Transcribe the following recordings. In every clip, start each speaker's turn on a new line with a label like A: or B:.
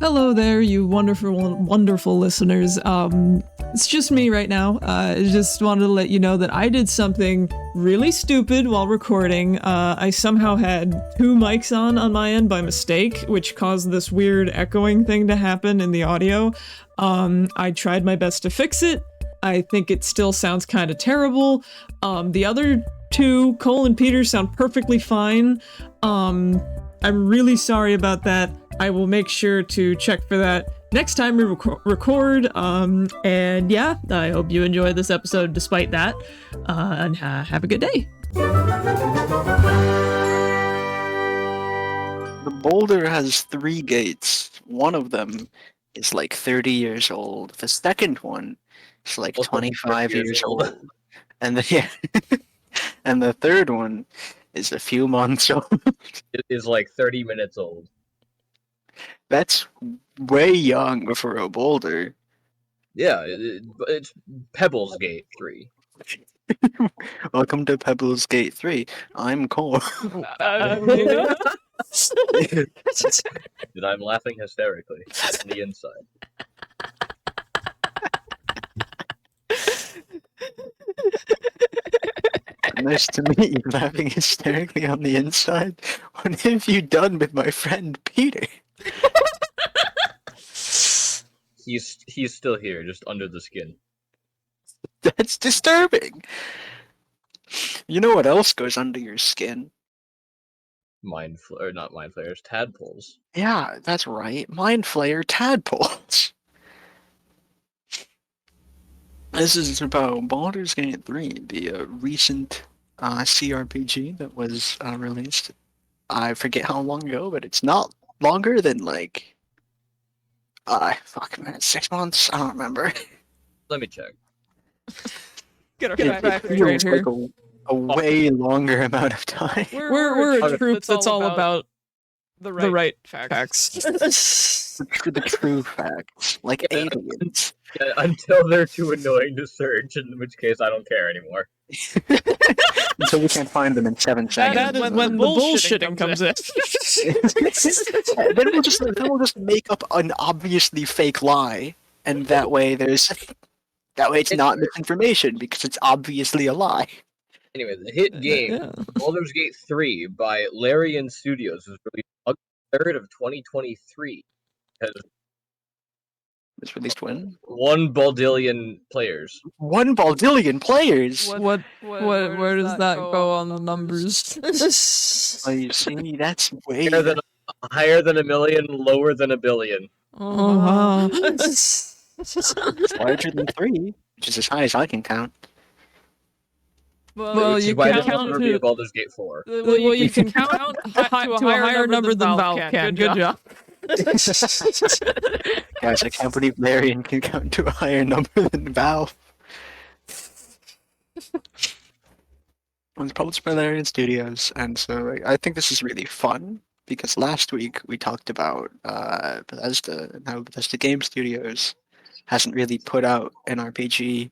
A: Hello there, you wonderful, wonderful listeners. It's just me right now. I just wanted to let you know that I did something really stupid while recording. I somehow had two mics on my end by mistake, which caused this weird echoing thing to happen in the audio. I tried my best to fix it. I think it still sounds kind of terrible. The other two, Cole and Peter, sound perfectly fine. I'm really sorry about that. I will make sure to check for that next time we record. And yeah, I hope you enjoy this episode despite that. And have a good day.
B: The Baulder has 3 gates. One of them is like 30 years old. The second one is like 25 years old. And and the third one is a few months old.
C: It is like 30 minutes old.
B: That's way young for a Baulder.
C: Yeah, it's Pebbles Gate 3.
B: Welcome to Pebbles Gate 3. I'm Cole.
C: And I'm laughing hysterically on the inside.
B: Nice to meet you, laughing hysterically on the inside. What have you done with my friend Peter?
C: He's still here, just under the skin.
B: That's disturbing. You know what else goes under your skin?
C: Not mind flayers, tadpoles.
B: Yeah, that's right. Mind Flayer tadpoles. This is about Baldur's Gate 3, the recent CRPG that was released. I forget how long ago, but it's not longer than like 6 months. I don't remember.
C: Let me check.
A: Get
B: It feels like a way longer amount of time.
A: We're a troop that's all about the right facts.
B: The true facts, like aliens.
C: Yeah, until they're too annoying to search, in which case I don't care anymore.
B: Until we can't find them in 7 seconds.
A: That is when the bullshitting comes in.
B: Then we'll just make up an obviously fake lie, and that way it's not misinformation because it's obviously a lie.
C: Anyway, the hit game, Baldur's Gate 3 by Larian Studios, was released August 3rd of 2023.
B: It's released when?
C: 1 Baldillion players.
B: 1 Baldillion players?
A: Where does that go on the numbers?
B: Oh, you see, that's way
C: higher than a million, lower than a billion.
A: Oh, wow.
B: It's larger than 3, which is as high as I can count.
A: Well, you can count
C: to Baldur's Gate 4.
A: Well, you can count to a higher number than Valve can. Good job.
B: Guys, I can't believe Larian can count to a higher number than Valve. It was published by Larian Studios, and so I think this is really fun, because last week we talked about Bethesda, and how Bethesda Game Studios hasn't really put out an RPG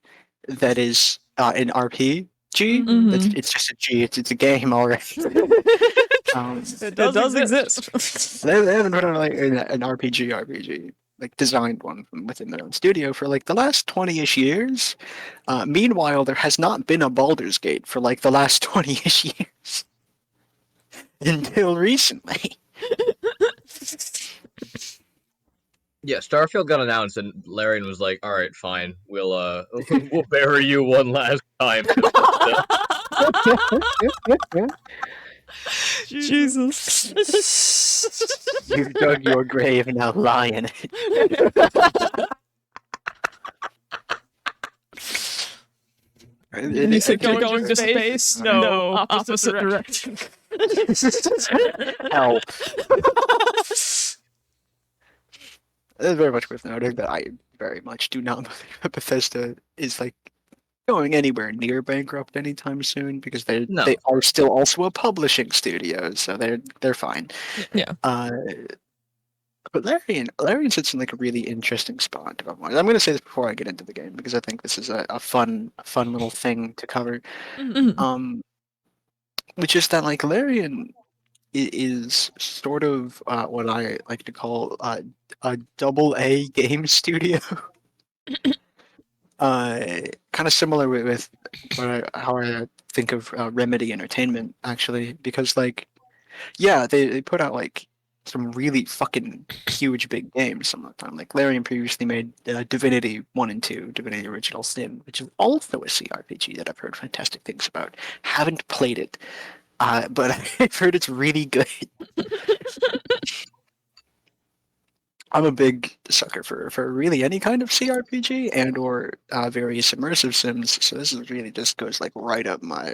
B: that is an RPG.
A: Mm-hmm.
B: It's just a G. It's a game already.
A: It does exist.
B: They haven't put out like an RPG, like designed one from within their own studio for like the last 20-ish years. Meanwhile, there has not been a Baldur's Gate for like the last 20-ish years until recently.
C: Yeah, Starfield got announced, and Larian was like, "All right, fine, we'll bury you one last time."
A: Jesus.
B: You've dug your grave, now lie in it.
A: You said going to space? No, opposite direction.
B: Help. It's very much worth noting that I very much do not believe that Bethesda is like going anywhere near bankrupt anytime soon, because they are still also a publishing studio, so they're fine.
A: Yeah.
B: But Larian sits in like a really interesting spot. I'm going to say this before I get into the game, because I think this is a fun little thing to cover.
A: Mm-hmm.
B: Which is that like Larian is sort of what I like to call a double A game studio. Kind of similar with how I think of Remedy Entertainment, actually, because like, yeah, they put out like some really fucking huge big games some of the time. Like Larian previously made Divinity 1 and 2, Divinity Original Sin, which is also a CRPG that I've heard fantastic things about. Haven't played it, but I've heard it's really good. I'm a big sucker for really any kind of CRPG and or various immersive sims. So this is really just goes like right up my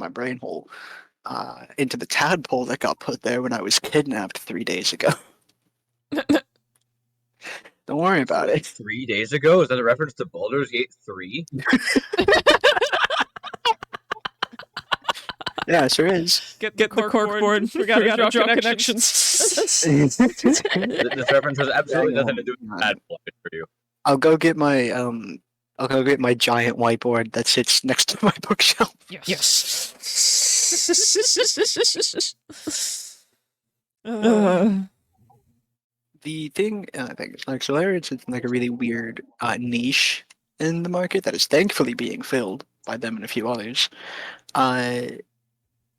B: brain hole, into the tadpole that got put there when I was kidnapped 3 days ago. Don't worry about it.
C: 3 days ago? Is that a reference to Baldur's Gate 3?
B: Yeah, it sure is.
A: Get the cork board. We gotta draw connections.
C: This reference has absolutely nothing to do with tadpole for you.
B: I'll go get my giant whiteboard that sits next to my bookshelf.
A: Yes.
B: The thing I think is like Solarians is like a really weird niche in the market that is thankfully being filled by them and a few others.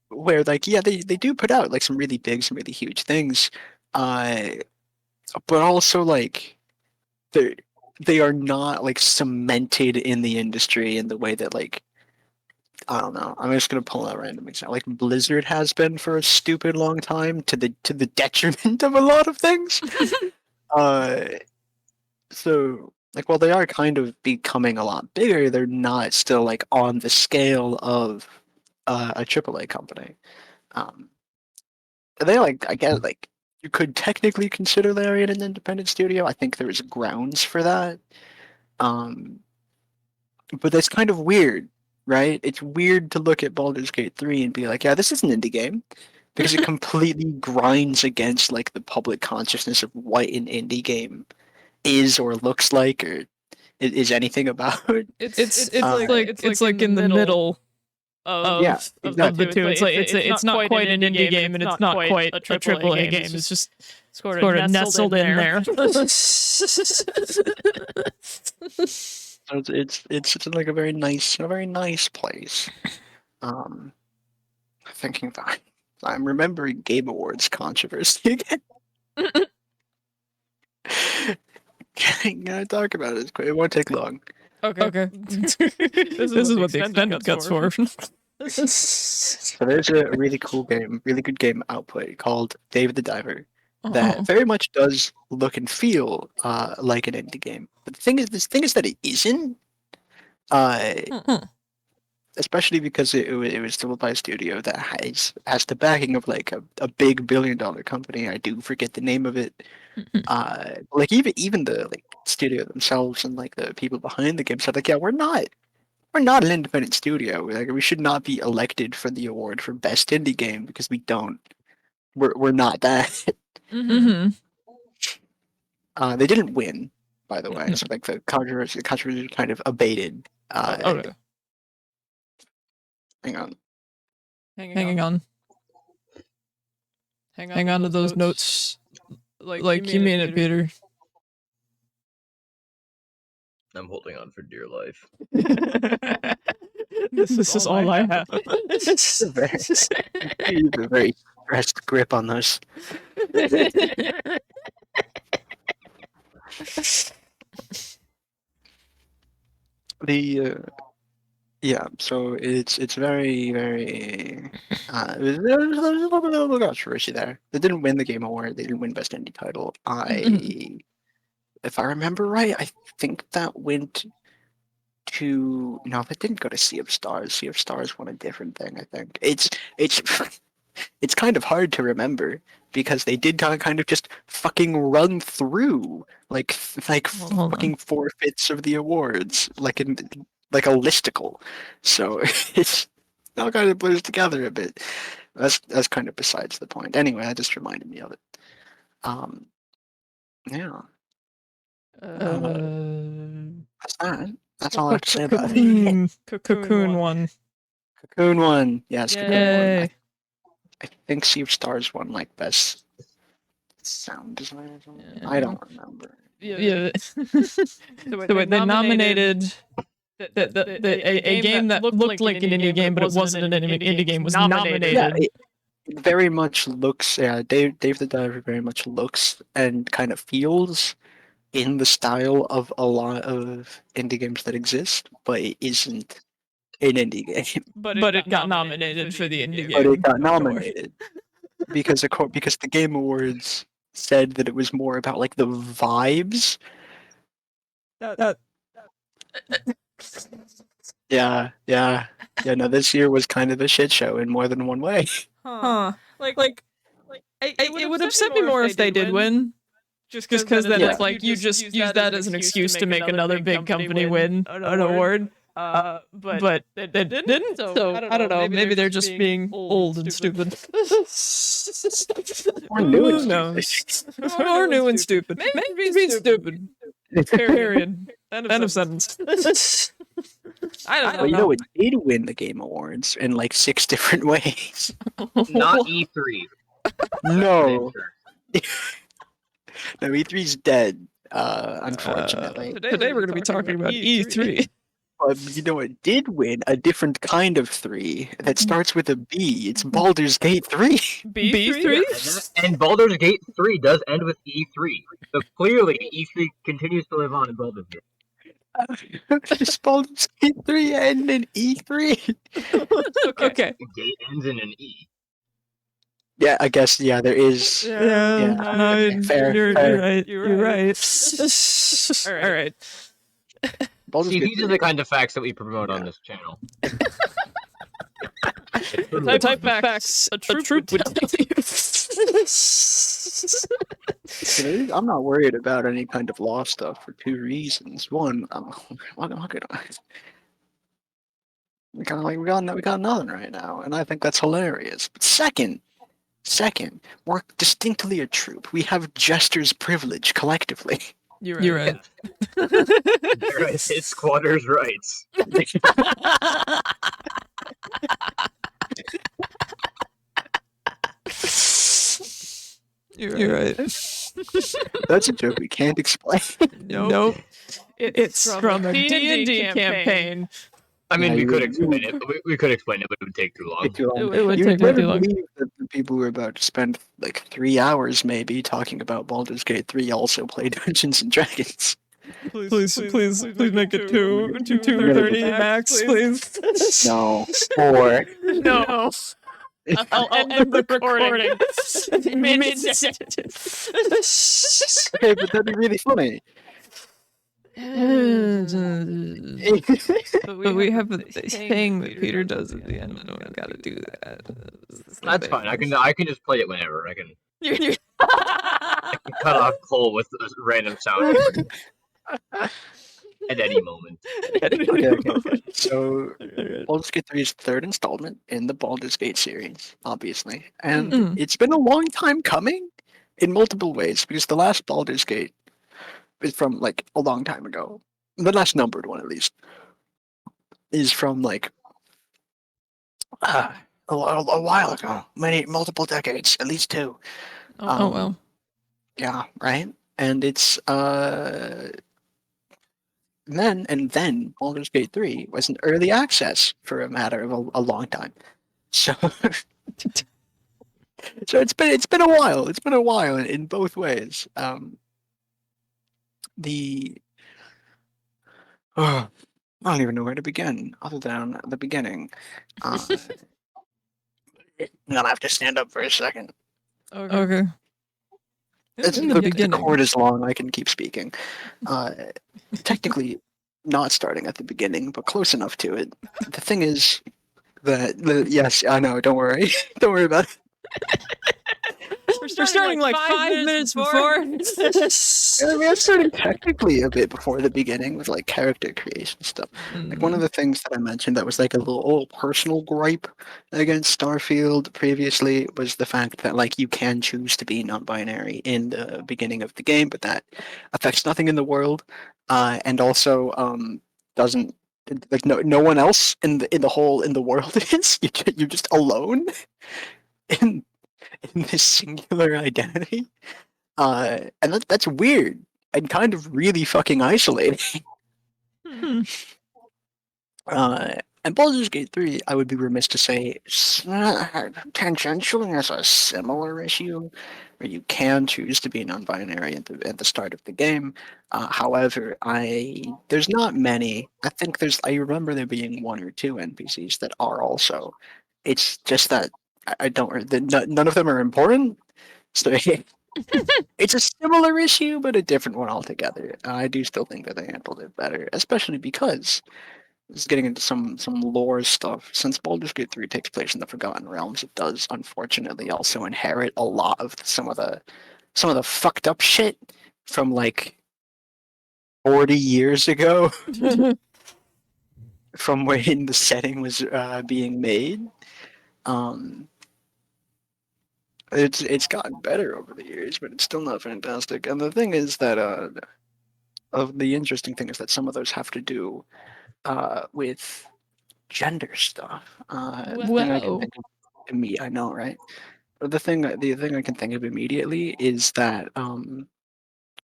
B: Where like yeah they do put out like some really big, some really huge things, but also like they are not like cemented in the industry in the way that like I don't know. I'm just gonna pull out a random example. Like Blizzard has been for a stupid long time to the detriment of a lot of things. So like while they are kind of becoming a lot bigger, they're not still like on the scale of a AAA company. Um, they like I guess like you could technically consider Larian an independent studio. I think there is grounds for that. Um, but that's kind of weird, right? It's weird to look at Baldur's Gate 3 and be like, yeah, this is an indie game. Because it completely grinds against like the public consciousness of what an indie game is or looks like or is anything about.
A: It's like in the middle of
B: Yeah, exactly.
A: the two. It's not quite an indie game and it's not quite a AAA game. It's just sort of nestled in there.
B: So it's like a very nice place. Thinking back, I'm remembering Game Awards controversy again. Can I talk about it? It won't take long.
A: Okay. This is what the extended cuts for.
B: So there's a really cool game, really good game output called Dave the Diver that very much does look and feel like an indie game. But the thing is that it isn't. Especially because it was developed by a studio that has the backing of like a big $1 billion company. I do forget the name of it. Like even the like studio themselves and like the people behind the game said like, yeah, we're not an independent studio. Like we should not be elected for the award for best indie game because we're not that. They didn't win, by the way. So like the controversy kind of abated.
A: Okay.
B: Hang on.
A: Hanging on. Hang on to those notes. Like you mean it, Peter.
C: I'm holding on for dear life.
A: This is all I have.
B: It's a very stressed grip on those. Yeah, so it's very there's a little bit of a controversy there. They didn't win the Game Award. They didn't win Best Indie Title. If I remember right, I think that went to no, that didn't go to Sea of Stars. Sea of Stars won a different thing. I think it's it's kind of hard to remember because they did kind of just fucking run through like fucking 4/5 of the awards like in like a listicle. So it's all kind of blurs together a bit. That's kind of besides the point. Anyway, that just reminded me of it. Yeah. That's that. That's all I have to say about it.
A: Cocoon one.
B: Cocoon one. Yes, Cocoon one. I think Sea of Stars won like best sound design or something.
A: Yeah.
B: I don't remember.
A: Yeah. So they nominated a game that looked like an indie game, but it wasn't an indie game. Was nominated.
B: Yeah, it very much looks. Yeah, Dave the Diver very much looks and kind of feels in the style of a lot of indie games that exist, but it isn't an indie game.
A: But it got nominated for the indie
B: But
A: game.
B: it got nominated because the Game Awards said that it was more about like the vibes. Yeah. No, this year was kind of a shit show in more than one way.
A: Huh. It would upset me more if they did win. Just because then it's like you just use that as an excuse to make another big company win an award. But they didn't, so I don't know. Maybe they're just being old and stupid.
B: Or new and
A: Who knows? Or new and stupid. Maybe being stupid. Period. End of sentence. I don't know.
B: Well, you know, it did win the Game Awards in like 6 different ways.
C: Not E3.
B: No. No, E3's dead, unfortunately.
A: Today we're going to be talking about E3.
B: But you know, it did win a different kind of 3 that starts with a B. It's Baldur's Gate 3.
A: B3?
C: And Baldur's Gate 3 does end with E3. So clearly, E3 continues to live on in Baldur's Gate.
B: Does Baldur's Gate 3 end in E3?
A: Okay.
C: The gate ends in an E.
B: Yeah, I guess, yeah, there is.
A: No,
B: Fair.
A: You're right. You're right. All right.
B: Baldur's
C: See,
B: Gate
C: these are the kind of facts that we promote on this channel.
A: The type of facts a troop would tell you.
B: I'm not worried about any kind of law stuff for 2 reasons. One, I'm not gonna. We got nothing right now, and I think that's hilarious. But second, we're distinctly a troop. We have jester's privilege collectively.
A: You're right.
C: It's squatters' rights.
A: You're right.
B: That's a joke we can't explain.
A: Nope. It's from a D&D campaign.
C: I mean,
B: Yeah,
C: we
B: you
C: could
B: would-
C: explain it, but we could explain it, but it would take too long.
A: It would
B: You
A: take
B: never
A: too long.
B: believe that the people who are about to spend like 3 hours maybe talking about Baldur's Gate 3 also play Dungeons and Dragons.
A: Please make it 2:30 max, please.
B: No. 4.
A: No. I'll end the recording.
B: Okay, but that'd be really funny.
A: But we have a thing that Peter does at the end. I don't gotta do that.
C: That's fine. I can just play it whenever. I can
A: You're
C: cut off Cole with a random sound at any moment.
B: Okay. So Baldur's Gate 3 is the 3rd installment in the Baldur's Gate series, obviously. And it's been a long time coming in multiple ways, because the last Baldur's Gate is from like a long time ago. The last numbered one, at least, is from like a while ago. Multiple decades, at least 2.
A: Oh well.
B: Yeah, right? And it's then Baldur's Gate 3 was in early access for a matter of a long time. So so it's been a while. It's been a while in both ways. I don't even know where to begin other than the beginning. I'm gonna have to stand up for a second.
A: Okay.
B: It's
A: In
B: the
A: the beginning.
B: cord is long. I can keep speaking. Technically, not starting at the beginning, but close enough to it. The thing is that yes, I know. Don't worry. Don't worry about it.
A: We're starting like 5 minutes before.
B: I mean, I'm starting technically a bit before the beginning with like character creation stuff. Like one of the things that I mentioned that was like a little personal gripe against Starfield previously was the fact that like you can choose to be non-binary in the beginning of the game, but that affects nothing in the world, and also doesn't like no one else in the world is you're just alone. in this singular identity. And that's weird and kind of really fucking isolating.
A: Hmm.
B: And Baldur's Gate 3, I would be remiss to say, tangentially has a similar issue where you can choose to be non-binary at the start of the game. However, there's not many. I remember there being one or two NPCs that are also. It's just that I don't. None of them are important. So it's a similar issue, but a different one altogether. I do still think that they handled it better, especially because this is getting into some lore stuff. Since Baldur's Gate 3 takes place in the Forgotten Realms, it does unfortunately also inherit a lot of some of the fucked up shit from like 40 years ago, from when the setting was being made. Um, it's gotten better over the years, but it's still not fantastic. And the thing is that of the interesting thing is that some of those have to do with gender stuff. The thing I can
A: Whoa.
B: think of I know, right? But the thing I can think of immediately is that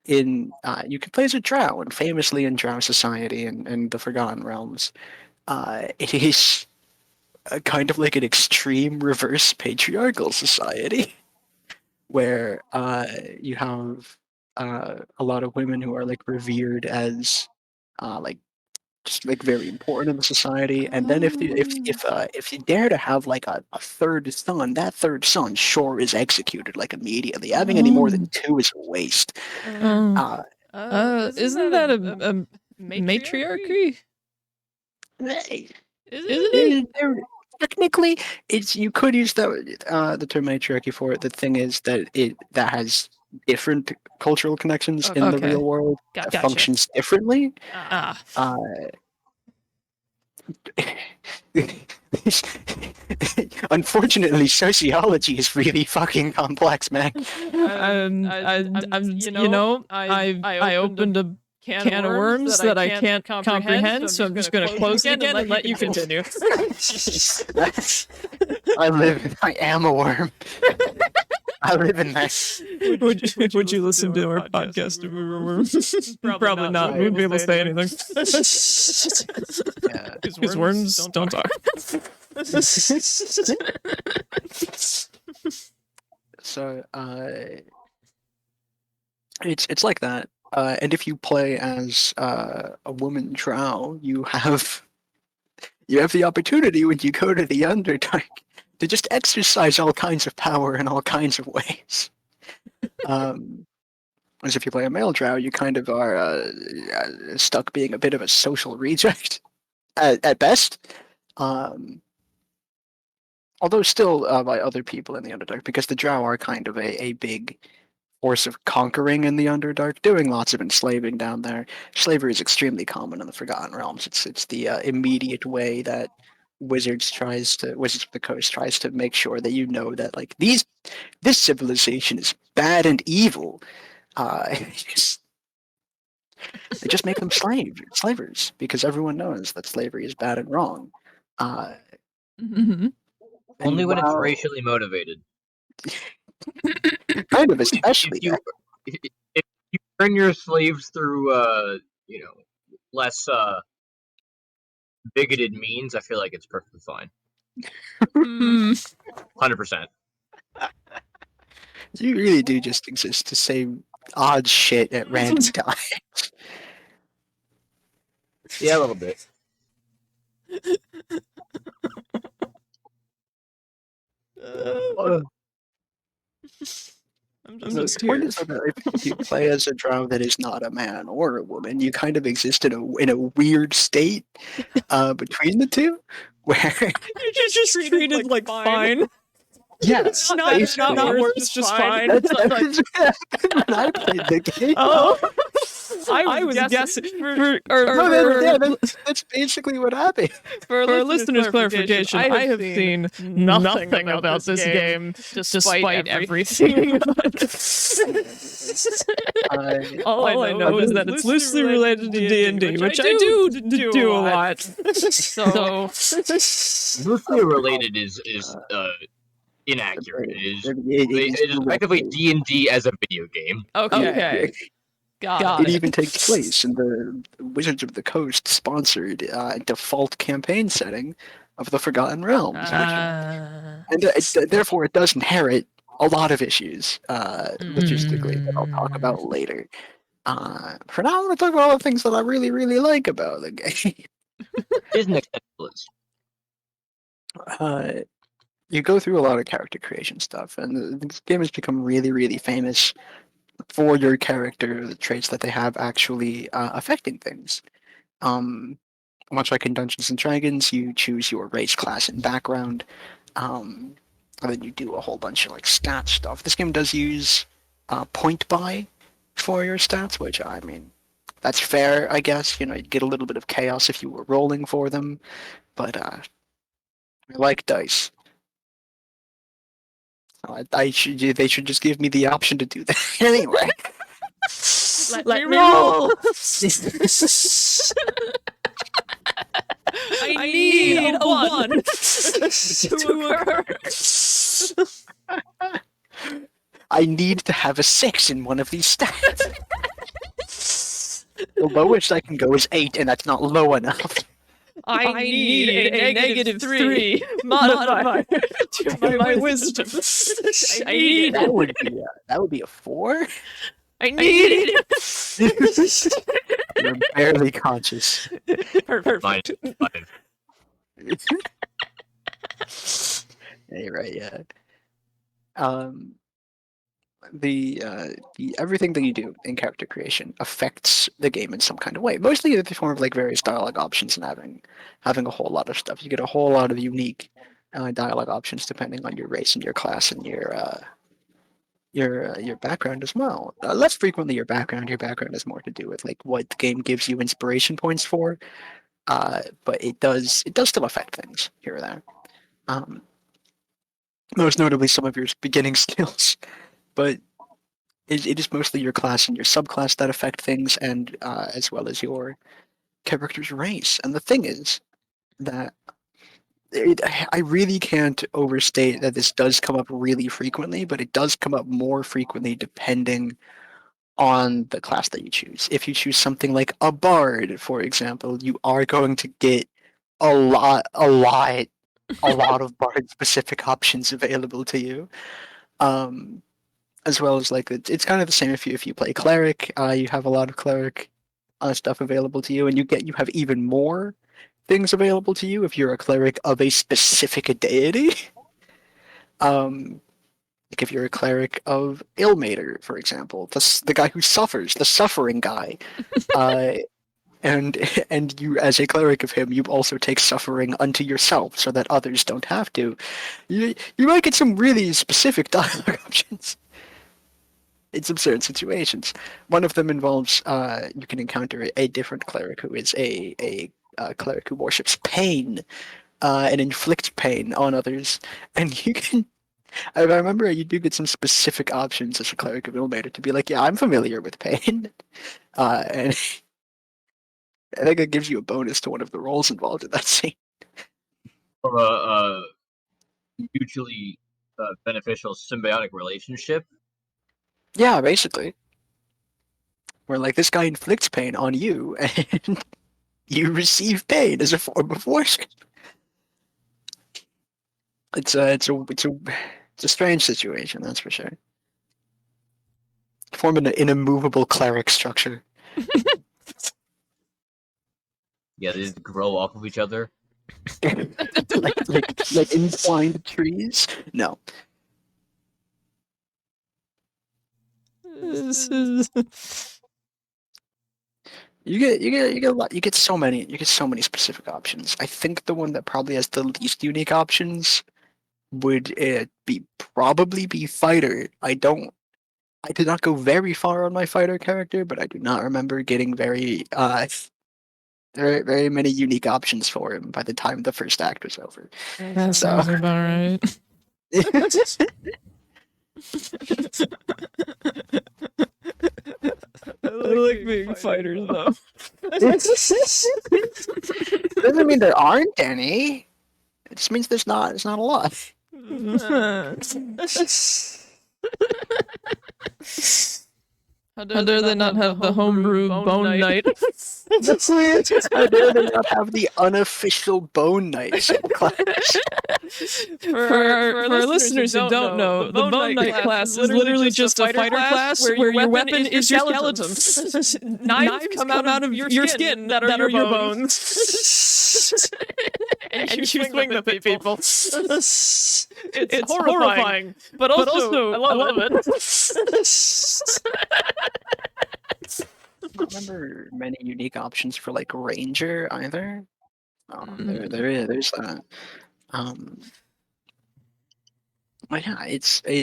B: in you can play as a drow, and famously in drow society and the Forgotten Realms, it is kind of like an extreme reverse patriarchal society where you have a lot of women who are like revered as like just like very important in the society. And then if you dare to have like a third son, that third son sure is executed like immediately. Having any more than two is a waste. Uh,
A: Isn't that a matriarchy?
B: hey,
A: Isn't it?
B: technically, it's you could use the term matriarchy for it. The thing is that that has different cultural connections in the
A: Okay.
B: real world that
A: Gotcha.
B: functions differently.
A: Ah.
B: Uh, Unfortunately, sociology is really fucking complex, man.
A: I opened a can of worms that I can't comprehend, so I'm just gonna close it again and let you continue.
B: I am a worm. I live in this.
A: Would you listen to our podcast if we were worms? Probably not. We wouldn't be able to say anything.
B: Yeah.
A: Because worms don't talk.
B: So, it's like that. And if you play as a woman drow, you have the opportunity when you go to the Underdark to just exercise all kinds of power in all kinds of ways. Whereas if you play a male drow, you kind of are stuck being a bit of a social reject at best. Although still by other people in the Underdark, because the drow are kind of a big force of conquering in the Underdark, doing lots of enslaving down there. Slavery is extremely common in the Forgotten Realms. It's the immediate way that Wizards of the Coast tries to make sure that you know that like this civilization is bad and evil. They just make them slavers, because everyone knows that slavery is bad and wrong.
A: Mm-hmm.
C: Only when it's racially motivated.
B: Kind of, especially
C: if you earn your slaves through less bigoted means, I feel like it's perfectly fine. 100%.
B: You really do just exist to say odd shit at random times.
C: Yeah, a little bit.
A: I'm just here.
B: The point is that if you play as a drow that is not a man or a woman, you kind of exist in a weird state between the two, where
A: you're just treated like fine.
B: Yeah,
A: it's not worse, just fine.
B: That's when I played the game.
A: Oh, I was guessing.
B: That's basically what happened.
A: For our listeners' clarification, I have seen nothing about this game, despite everything. All I know is that it's loosely related to D&D, which I do a lot. So
C: loosely related is inaccurate. It is
B: is
C: effectively D&D as a video game.
A: Okay. Got
B: It
A: it.
B: even takes place in the Wizards of the Coast sponsored default campaign setting of the Forgotten Realms, therefore it does inherit a lot of issues logistically that I'll talk about later. For now, I'm going to talk about all the things that I really, really like about the game.
C: Here's an example.
B: You go through a lot of character creation stuff, and this game has become really, really famous for your character, the traits that they have actually affecting things. Much like in Dungeons and Dragons, you choose your race, class, and background, and then you do a whole bunch of like stat stuff. This game does use point buy for your stats, which I mean, that's fair, I guess. You know, you'd get a little bit of chaos if you were rolling for them, but I like dice. They should just give me the option to do that anyway.
A: Let me roll. I need a 1 to occur.
B: I need to have a 6 in one of these stats. The lowest I can go is 8, and that's not low enough.
A: I need a -3 modifier to my wisdom. I need
B: that would be a 4.
A: I need it.
B: You're barely conscious.
A: Perfect.
B: Hey, right, yeah. The everything that you do in character creation affects the game in some kind of way. Mostly in the form of like various dialogue options and having a whole lot of stuff. You get a whole lot of unique dialogue options depending on your race and your class and your background as well. Less frequently your background. Your background has more to do with like what the game gives you inspiration points for. But it does still affect things here or there. Most notably some of your beginning skills. But it is mostly your class and your subclass that affect things, and as well as your character's race. And the thing is that I really can't overstate that this does come up really frequently, but it does come up more frequently depending on the class that you choose. If you choose something like a bard, for example, you are going to get a lot of bard-specific options available to you. As well as like it's kind of the same if you play cleric, you have a lot of cleric stuff available to you, and you have even more things available to you if you're a cleric of a specific deity. Like if you're a cleric of Ilmater, for example, the guy who suffers, the suffering guy, and you as a cleric of him, you also take suffering unto yourself so that others don't have to. You might get some really specific dialogue options in some certain situations. One of them involves you can encounter a different cleric who is a cleric who worships pain and inflicts pain on others, and you can. I remember you do get some specific options as a cleric of Ilmater to be like, yeah, I'm familiar with pain, and I think it gives you a bonus to one of the roles involved in that scene.
C: From a mutually beneficial symbiotic relationship.
B: Yeah, basically. Where like this guy inflicts pain on you, and you receive pain as a form of worship. It's a strange situation, that's for sure. Form an immovable cleric structure.
C: Yeah, they just grow off of each other.
B: like entwined trees. No. You get a lot. You get so many specific options. I think the one that probably has the least unique options would probably be fighter. I did not go very far on my fighter character, but I do not remember getting very very many unique options for him by the time the first act was over.
A: That sounds about right. I like being fighters, though.
B: Doesn't mean there aren't any. It just means there's not a lot.
A: How dare they not have the homebrew bone night?
B: How dare they not have the unofficial bone nights in class?
A: For our listeners who don't know, the bone night class is literally just a fighter class where your weapon is your skeleton. Knives come out of your skin that are your bones. and you swing them at people. It's horrifying, but also I love it.
B: I don't remember many unique options for like ranger either. There's that. But yeah,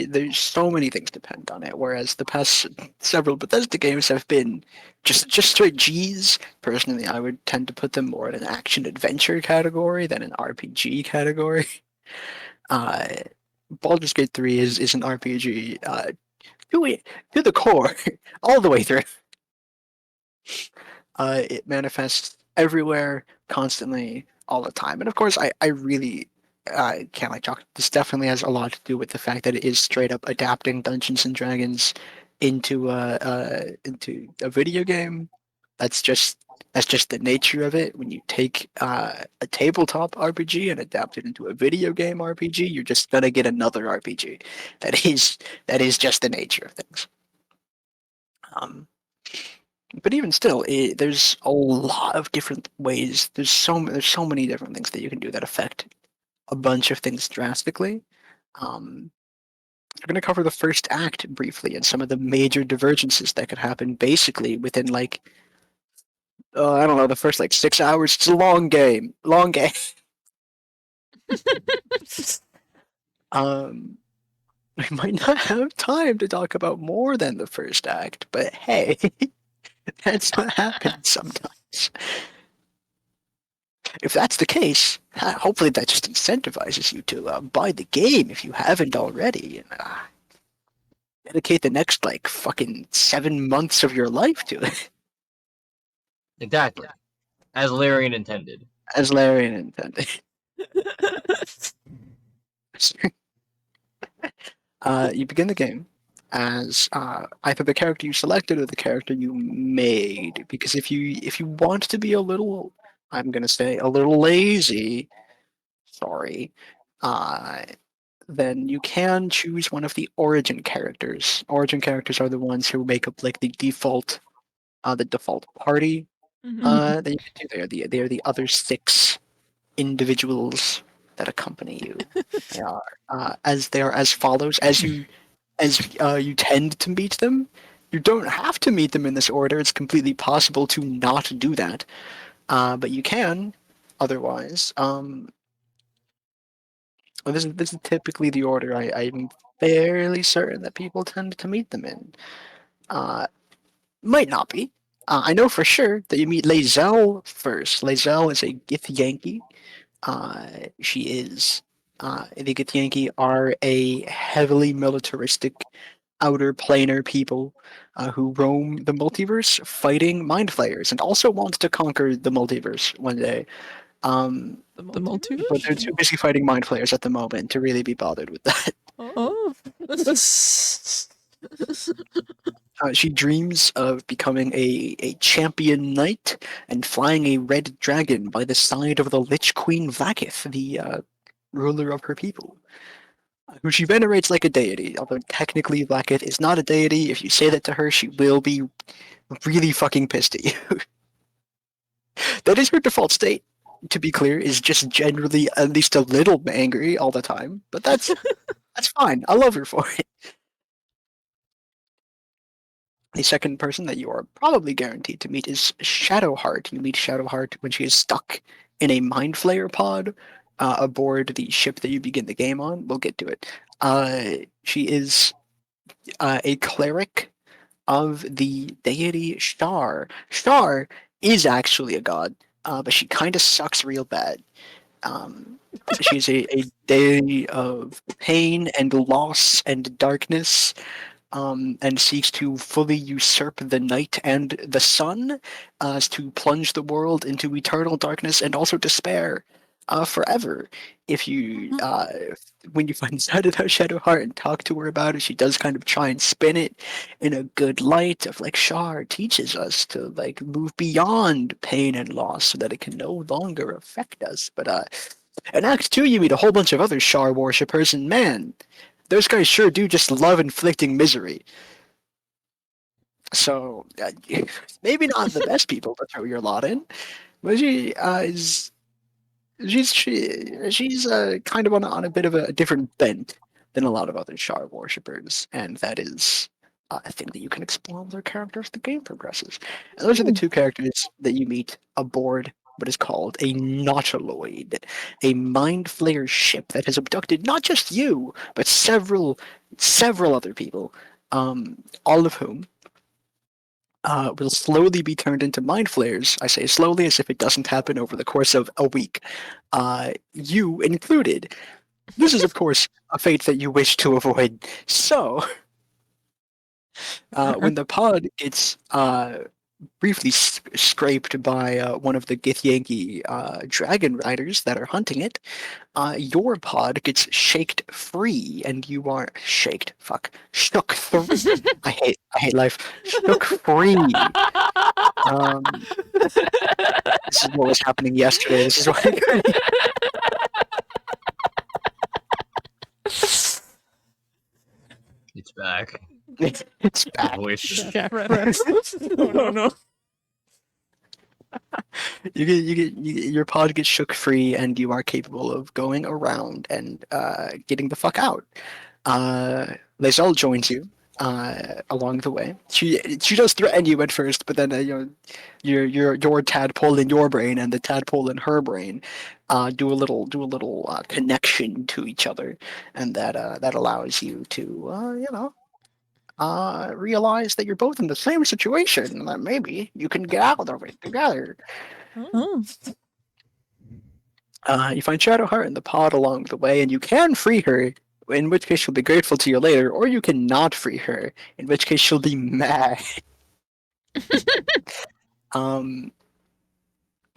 B: there's so many things depend on it. Whereas the past several Bethesda games have been just straight G's. Personally, I would tend to put them more in an action adventure category than an RPG category. Baldur's Gate 3 is an RPG to the core, all the way through. It manifests everywhere, constantly, all the time. And of course, I really can't like talk. This definitely has a lot to do with the fact that it is straight up adapting Dungeons and Dragons into a video game. That's just the nature of it. When you take a tabletop RPG and adapt it into a video game RPG, you're just gonna get another RPG. That is just the nature of things. But even still, there's a lot of different ways. There's so many different things that you can do that affect a bunch of things drastically. We're going to cover the first act briefly and some of the major divergences that could happen basically within like I don't know, the first like 6 hours. It's a long game. We might not have time to talk about more than the first act, but hey, that's what happens sometimes. If that's the case, hopefully that just incentivizes you to buy the game if you haven't already, and dedicate the next like fucking 7 months of your life to it.
C: Exactly. As Larian intended.
B: As Larian intended. You begin the game as either the character you selected or the character you made. Because if you want to be a little, I'm gonna say a little lazy, sorry, then you can choose one of the origin characters. Origin characters are the ones who make up like the default party that you can do. They are the other 6 individuals that accompany you. They are as follows. As you tend to meet them, you don't have to meet them in this order. It's completely possible to not do that, but you can. Otherwise, this is typically the order I'm fairly certain that people tend to meet them in. Might not be. I know for sure that you meet Lae'zel first. Lae'zel is a Githyanki. She is. The Githyanki are a heavily militaristic outer planar people who roam the multiverse fighting mind flayers and also want to conquer the multiverse one day.
A: The multiverse?
B: But they're too busy fighting mind flayers at the moment to really be bothered with that.
A: Oh.
B: She dreams of becoming a champion knight and flying a red dragon by the side of the Lich Queen Vakith, the ruler of her people, who she venerates like a deity. Although technically Vakith is not a deity, if you say that to her, she will be really fucking pissed at you. That is her default state, to be clear, is just generally at least a little angry all the time. But that's fine. I love her for it. The second person that you are probably guaranteed to meet is Shadowheart. You meet Shadowheart when she is stuck in a Mind Flayer pod aboard the ship that you begin the game on. We'll get to it. She is a cleric of the deity Shar. Shar is actually a god, but she kind of sucks real bad. She's a deity of pain and loss and darkness. And seeks to fully usurp the night and the sun to plunge the world into eternal darkness and also despair. forever. If you when you find Shadowheart and talk to her about it, she does kind of try and spin it in a good light of like Shar teaches us to like move beyond pain and loss so that it can no longer affect us. But in Act 2 you meet a whole bunch of other Shar worshippers, and man, those guys sure do just love inflicting misery. So maybe not the best people to throw your lot in, but she's kind of on a bit of a different bent than a lot of other Shar worshippers, and that is a thing that you can explore with her character as the game progresses. And those are the two characters that you meet aboard what is called a Nautiloid, a mind flayer ship that has abducted not just you, but several other people, all of whom will slowly be turned into mind flayers. I say slowly as if it doesn't happen over the course of a week, you included. This is, of course, a fate that you wish to avoid. So, when the pod gets briefly scraped by one of the Githyanki dragon riders that are hunting it, your pod gets shaked free, and you are shook free. I hate life. Shook free. This is what was happening yesterday. This is why.
C: It's back.
B: It's back.
C: Voices.
A: No.
B: Your pod gets shook free, and you are capable of going around and getting the fuck out. Lae'zel joins you along the way. She does threaten you at first, but then your tadpole in your brain and the tadpole in her brain do a little connection to each other, and that allows you to realize that you're both in the same situation, and that maybe you can get out of it together.
A: Oh.
B: You find Shadowheart in the pod along the way, and you can free her, in which case she'll be grateful to you later, or you can not free her, in which case she'll be mad.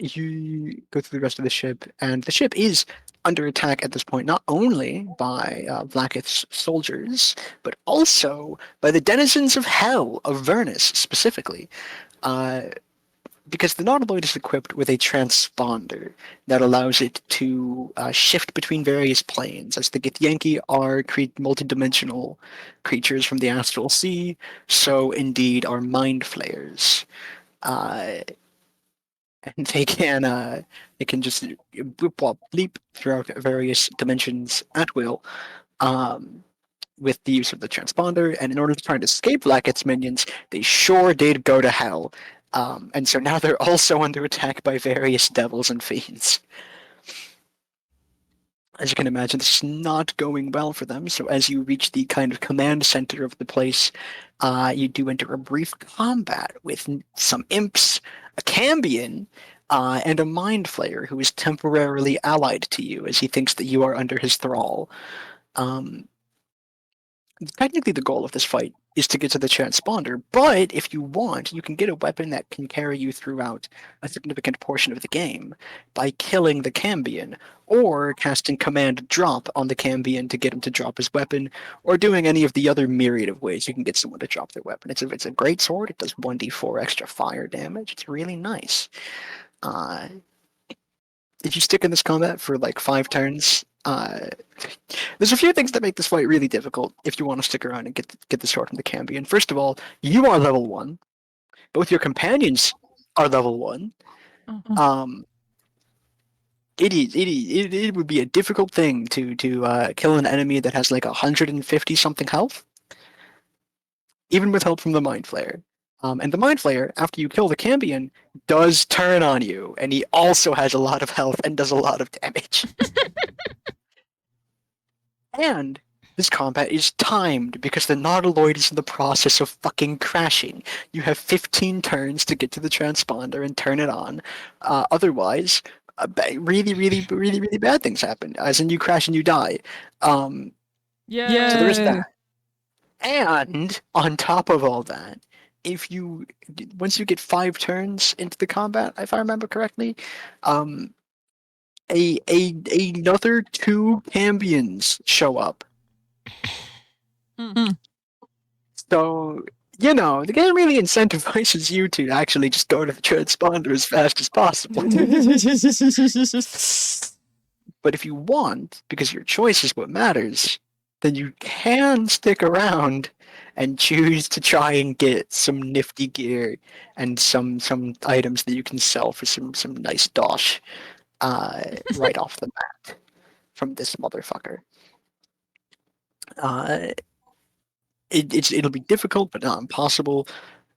B: You go through the rest of the ship, and the ship is under attack at this point, not only by Vlaakith's soldiers, but also by the denizens of Hell, of Vernus specifically. Because the Nautiloid is equipped with a transponder that allows it to shift between various planes, as the Githyanki are multidimensional creatures from the astral sea, so indeed are mind flayers. And they can just bleep throughout various dimensions at will, with the use of the transponder. And in order to try and escape Vlaakith's minions, they sure did go to hell. And so now they're also under attack by various devils and fiends. As you can imagine, this is not going well for them. So as you reach the kind of command center of the place, you do enter a brief combat with some imps, a Cambion, and a Mind Flayer who is temporarily allied to you as he thinks that you are under his thrall. Technically, the goal of this fight is to get to the transponder, but if you want, you can get a weapon that can carry you throughout a significant portion of the game by killing the Cambion, or casting Command Drop on the Cambion to get him to drop his weapon, or doing any of the other myriad of ways you can get someone to drop their weapon. It's a great sword. It does 1d4 extra fire damage. It's really nice. If you stick in this combat for like 5 turns, there's a few things that make this fight really difficult if you want to stick around and get the sword from the Cambion. First of all, you are level 1. Both your companions are level 1. It would be a difficult thing to kill an enemy that has like 150 something health, even with help from the Mind Flayer. And the Mind Flayer, after you kill the Cambion, does turn on you, and he also has a lot of health and does a lot of damage. And this combat is timed because the Nautiloid is in the process of fucking crashing. You have 15 turns to get to the transponder and turn it on. Otherwise, really bad things happen. As in, you crash and you die.
A: Yeah.
B: So there is that. And on top of all that, once you get 5 turns into the combat, if I remember correctly, another 2 Cambions show up. So, the game really incentivizes you to actually just go to the transponder as fast as possible. But if you want, because your choice is what matters, then you can stick around and choose to try and get some nifty gear and some items that you can sell for some nice dosh right off the bat from this motherfucker. It'll be difficult, but not impossible.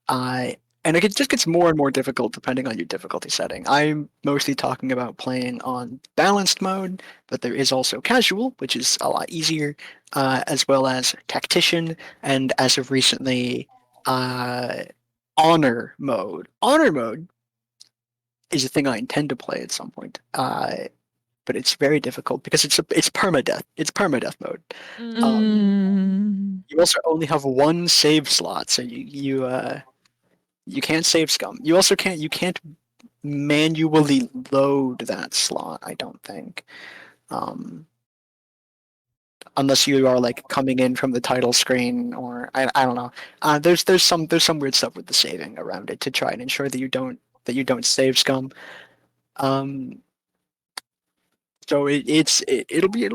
B: And it just gets more and more difficult depending on your difficulty setting. I'm mostly talking about playing on balanced mode, but there is also casual, which is a lot easier, as well as tactician, and as of recently, honor mode. Honor mode is a thing I intend to play at some point, but it's very difficult because it's permadeath. It's permadeath mode. You also only have 1 save slot, so you can't save scum. You also can't manually load that slot, I don't think. Unless you are like coming in from the title screen, or I don't know. There's some weird stuff with the saving around it to try and ensure that you don't save scum. So it'll be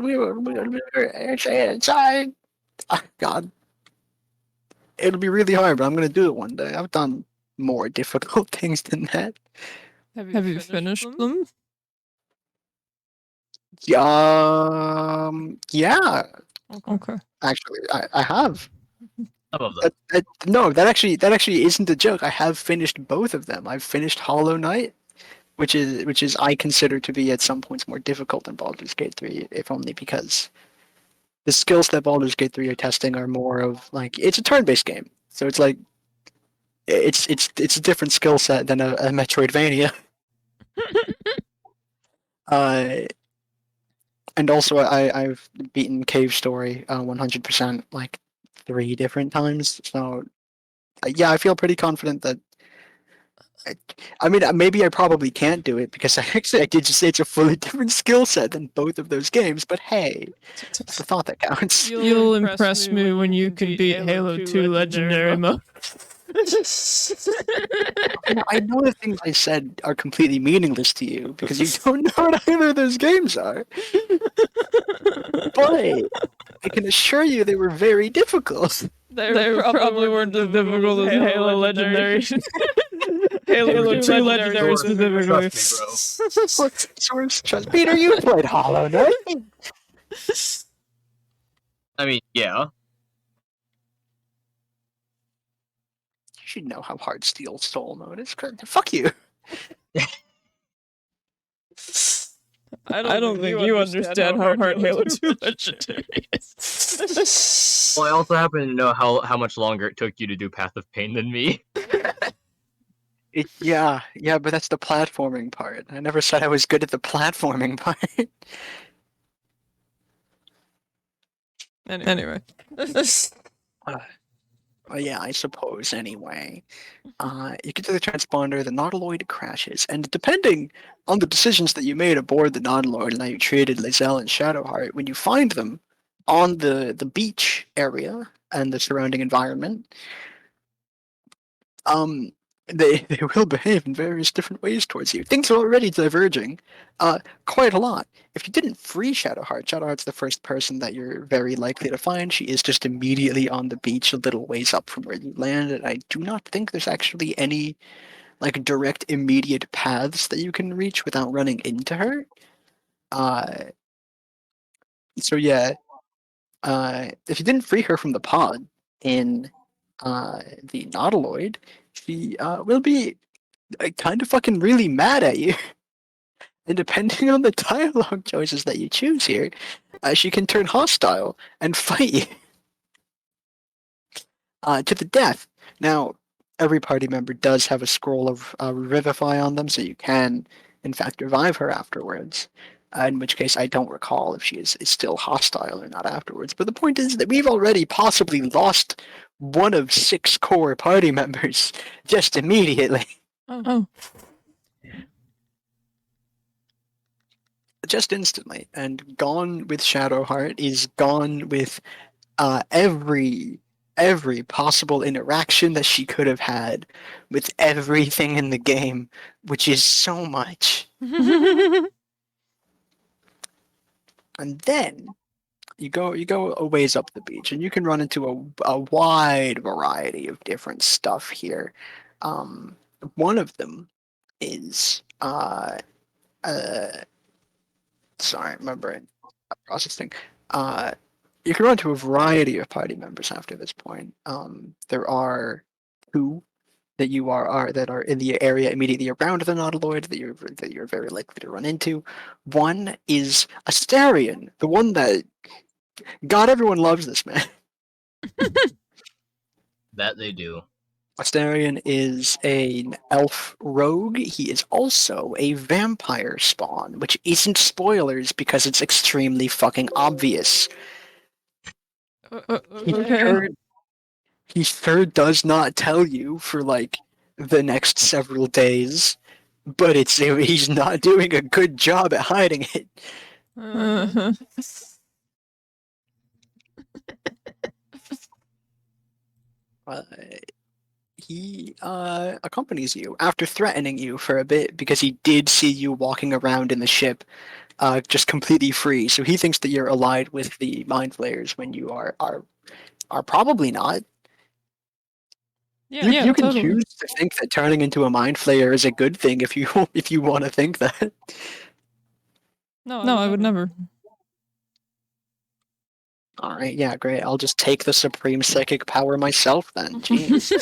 B: God. It'll be really hard, but I'm gonna do it one day. I've done more difficult things than that.
A: Have you finished them?
B: Yeah.
A: Okay.
B: Actually, I have.
C: Some of them.
B: No, that actually isn't a joke. I have finished both of them. I've finished Hollow Knight, which is I consider to be at some points more difficult than Baldur's Gate 3, if only because the skills that Baldur's Gate 3 are testing are more of like it's a turn-based game, so it's like it's a different skill set than a Metroidvania. And also I've beaten Cave Story 100% like 3 different times. So yeah, I feel pretty confident that. I mean, maybe I probably can't do it because I did just say it's a fully different skill set than both of those games. But hey, it's the thought that counts.
A: You'll impress me when you can beat Halo 2 Legendary Mode.
B: I know the things I said are completely meaningless to you because you don't know what either of those games are. But I can assure you they were very difficult.
A: They probably weren't as difficult as Halo Legendary. Halo 2 Legendary specifically.
B: Source, trust Peter, you played Hollow Knight.
C: I mean, yeah.
B: You should know how hard Steel Soul mode is. Fuck you.
A: I don't think you understand how hard Halo 2 Legendary is.
C: Well, I also happen to know how much longer it took you to do Path of Pain than me.
B: Yeah, but that's the platforming part. I never said I was good at the platforming part.
A: Anyway.
B: Yeah, I suppose, anyway. You get to the transponder, the Nautiloid crashes, and depending on the decisions that you made aboard the Nautiloid and how you treated Lizelle and Shadowheart, when you find them on the beach area and the surrounding environment, they will behave in various different ways towards you. Things are already diverging quite a lot. If you didn't free Shadowheart's the first person that you're very likely to find. She is just immediately on the beach a little ways up from where you landed. I do not think there's actually any like direct immediate paths that you can reach without running into her. So yeah, if you didn't free her from the pod in the Nautiloid, she will be kind of fucking really mad at you. And depending on the dialogue choices that you choose here, she can turn hostile and fight you to the death. Now, every party member does have a scroll of Revivify on them, so you can, in fact, revive her afterwards. In which case, I don't recall if she is still hostile or not afterwards. But the point is that we've already possibly lost one of 6 core party members just immediately.
A: Oh.
B: just instantly. And gone with Shadowheart is gone with every possible interaction that she could have had with everything in the game, which is so much. And then you go a ways up the beach, and you can run into a wide variety of different stuff here. One of them is sorry, my brain processing. You can run into a variety of party members after this point. There are two that you are that are in the area immediately around the Nautiloid that you're very likely to run into. One is Astarion, the one that God, everyone loves this man.
C: That they do.
B: Astarion is an elf rogue. He is also a vampire spawn, which isn't spoilers because it's extremely fucking obvious.
A: Okay.
B: He sure does not tell you for like the next several days, but he's not doing a good job at hiding it.
A: Uh-huh.
B: He accompanies you after threatening you for a bit because he did see you walking around in the ship, just completely free. So he thinks that you're allied with the Mind Flayers when you are probably not.
A: Yeah,
B: You can
A: totally.
B: choose to think that turning into a Mind Flayer is a good thing if you want to think that.
A: No, I would never.
B: All right, yeah, great. I'll just take the supreme psychic power myself then. Jeez.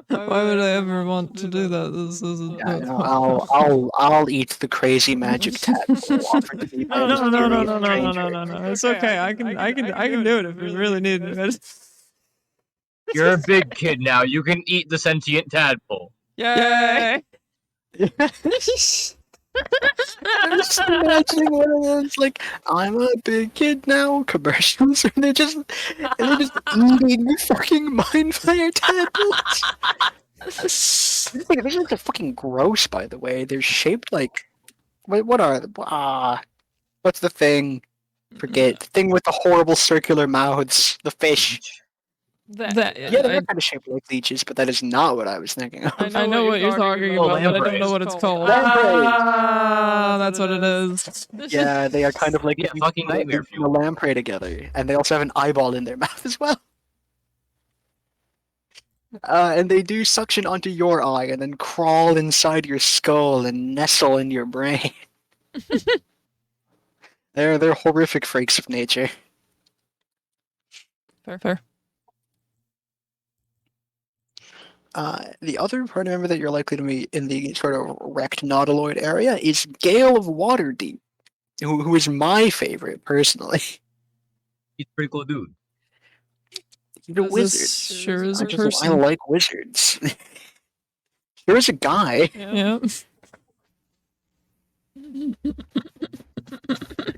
A: Why would I ever want to do that? This isn't.
B: Yeah, I'll eat the crazy magic tadpole offered to me by a mysterious stranger.
A: No. It's okay. I can do it if we really need it.
C: You're a big kid now. You can eat the sentient tadpole.
A: Yay!
B: I'm just imagining one of those like I'm a big kid now commercials, and they're just eating fucking mind flayer tadpoles. These are fucking gross, by the way. They're shaped like what are what's the thing? Forget the thing with the horrible circular mouths. The fish.
A: Yeah,
B: They're kind of shaped like leeches, but that is not what I was thinking of.
A: I know what you're talking
C: about.
A: about, but I don't know what it's called.
B: Lampreys.
A: That's what it is.
B: Yeah, they are kind of like
C: Yeah, fucking nightmare
B: a lamprey together, and they also have an eyeball in their mouth as well. And they do suction onto your eye and then crawl inside your skull and nestle in your brain. They're horrific freaks of nature.
A: Fair.
B: The other party member that you're likely to meet in the sort of wrecked Nautiloid area is Gale of Waterdeep, who is my favorite personally.
C: He's a pretty cool dude.
B: He's a wizard.
A: Sure is a person.
B: I like wizards. There is a guy.
A: Yeah.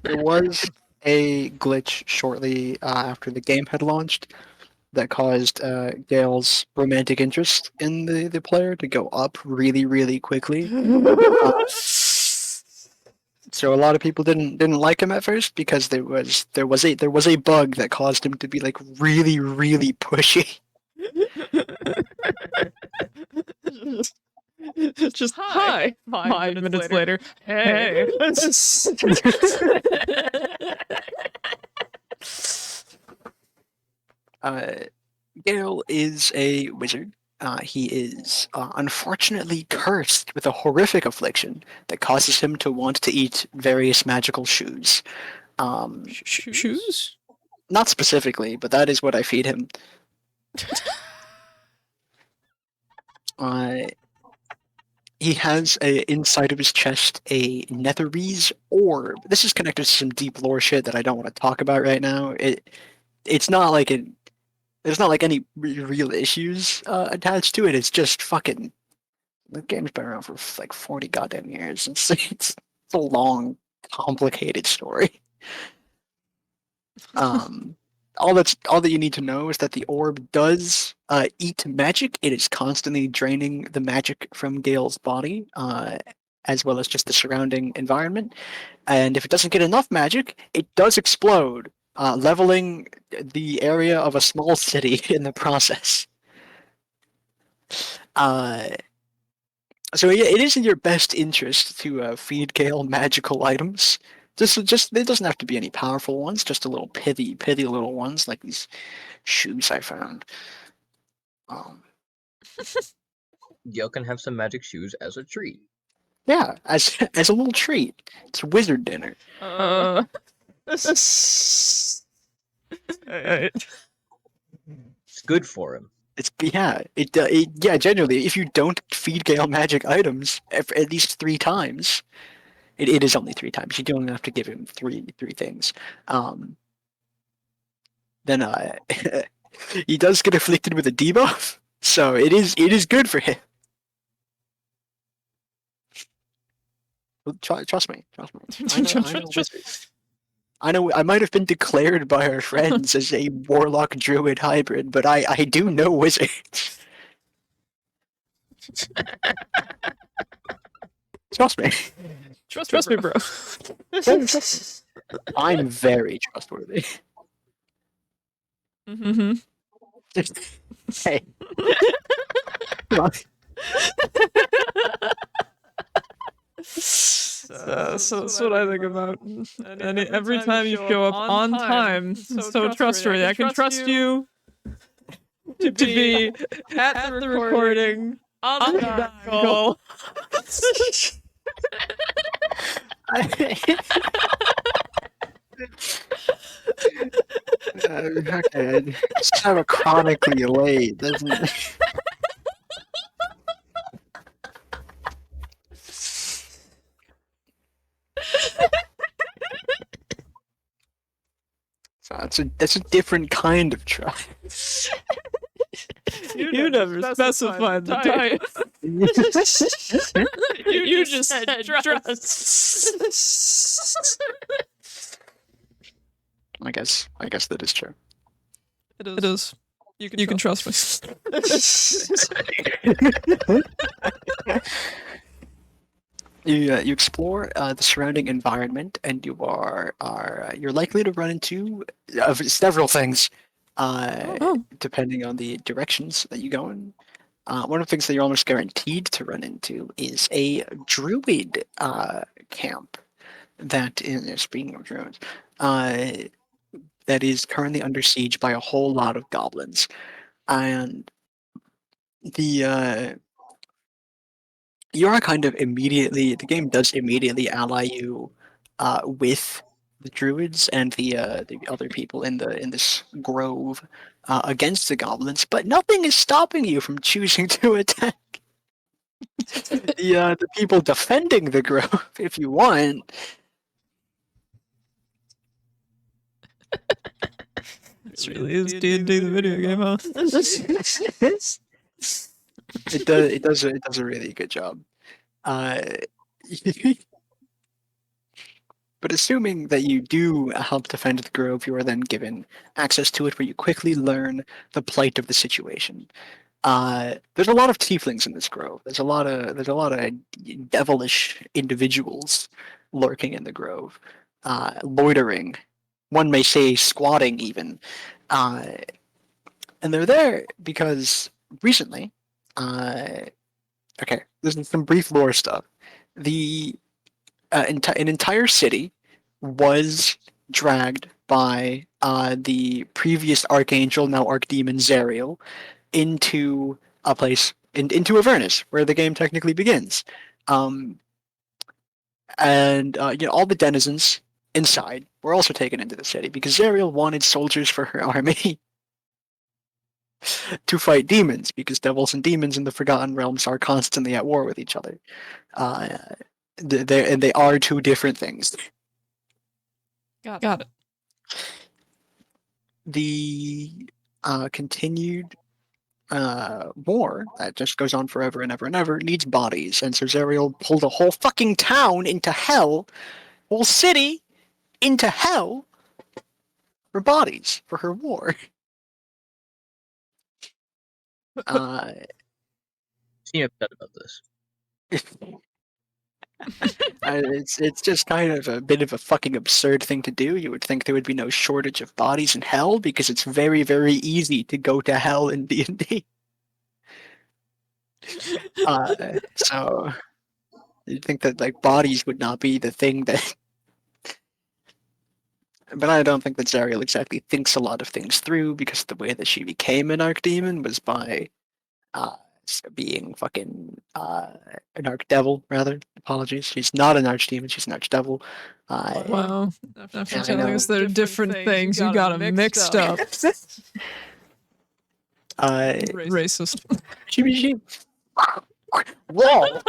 B: There was a glitch shortly after the game had launched that caused Gale's romantic interest in the player to go up really, really quickly. So a lot of people didn't like him at first because there was a bug that caused him to be like really, really pushy.
A: Just hi. 5 minutes later. Hey.
B: Gale is a wizard. He is unfortunately cursed with a horrific affliction that causes him to want to eat various magical shoes.
A: Shoes?
B: Not specifically, but that is what I feed him. He has inside of his chest a Netherese orb. This is connected to some deep lore shit that I don't want to talk about right now. It's not like there's not like any real issues attached to it. It's just fucking. The game's been around for like 40 goddamn years. It's a long, complicated story. All that you need to know is that the orb does eat magic. It is constantly draining the magic from Gale's body, as well as just the surrounding environment. And if it doesn't get enough magic, it does explode, leveling the area of a small city in the process. So yeah, it is in your best interest to feed Gale magical items. Just it doesn't have to be any powerful ones. Just a little pithy little ones like these shoes I found.
C: Gale can have some magic shoes as a treat.
B: Yeah, as a little treat. It's wizard dinner.
C: It's good for him.
B: Yeah, generally, if you don't feed Gale magic items at least 3 times, it is only 3 times. You don't have to give him three things. Then he does get afflicted with a debuff, so it is good for him. Trust me. I know I might have been declared by our friends as a warlock druid hybrid, but I do know wizards. Trust me.
A: Trust me, bro.
B: I'm very trustworthy.
A: Mm-hmm.
B: Hey. Come on.
A: So that's what I think about. And every time you show up on time, so trustworthy. I can trust you to be at the recording on the call.
B: Okay, it's kind of chronically late, doesn't it? So that's a different kind of trust.
A: You never specified the type. You just said trust.
B: I guess that is true.
A: It is. You can trust me.
B: You explore the surrounding environment, and you're likely to run into several things, depending on the directions that you go in. One of the things that you're almost guaranteed to run into is a druid camp that is, speaking of druids, that is currently under siege by a whole lot of goblins, and the you are kind of immediately, the game does immediately ally you with the druids and the other people in this grove against the goblins, but nothing is stopping you from choosing to attack the people defending the grove if you want.
A: This really is D&D the video game, huh?
B: It does a really good job. But assuming that you do help defend the grove, you are then given access to it, where you quickly learn the plight of the situation. There's a lot of tieflings in this grove. There's a lot of devilish individuals lurking in the grove, loitering. One may say squatting even. And they're there because recently, okay, this is some brief lore stuff. An entire city was dragged by the previous archangel, now archdemon Zariel, into a place, into Avernus, where the game technically begins. And all the denizens inside were also taken into the city because Zariel wanted soldiers for her army to fight demons, because devils and demons in the Forgotten Realms are constantly at war with each other. They are two different things.
A: Got it.
B: The continued war that just goes on forever and ever and ever needs bodies, and so Zariel pulled a whole fucking town into hell, whole city into hell for bodies for her war.
C: Seem upset about this.
B: It's just kind of a bit of a fucking absurd thing to do. You would think there would be no shortage of bodies in hell because it's very, very easy to go to hell in D&D. So you'd think that like bodies would not be the thing that. But I don't think that Zariel exactly thinks a lot of things through because the way that she became an archdemon was by being fucking an archdevil, rather. Apologies. She's not an archdemon, she's an archdevil.
A: Wow. After
B: I
A: telling
B: know.
A: us they're different things, you got them mixed up. Racist.
B: She Whoa!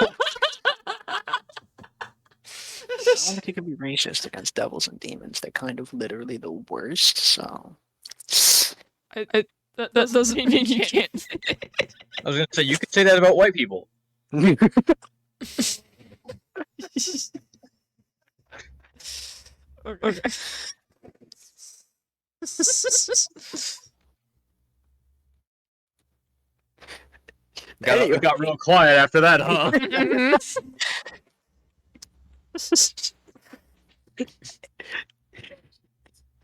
B: I don't think you can be racist against devils and demons. They're kind of literally the worst, so.
A: That doesn't mean you can't.
C: I was gonna say you could say that about white people.
A: Okay.
C: It got real quiet after that, huh?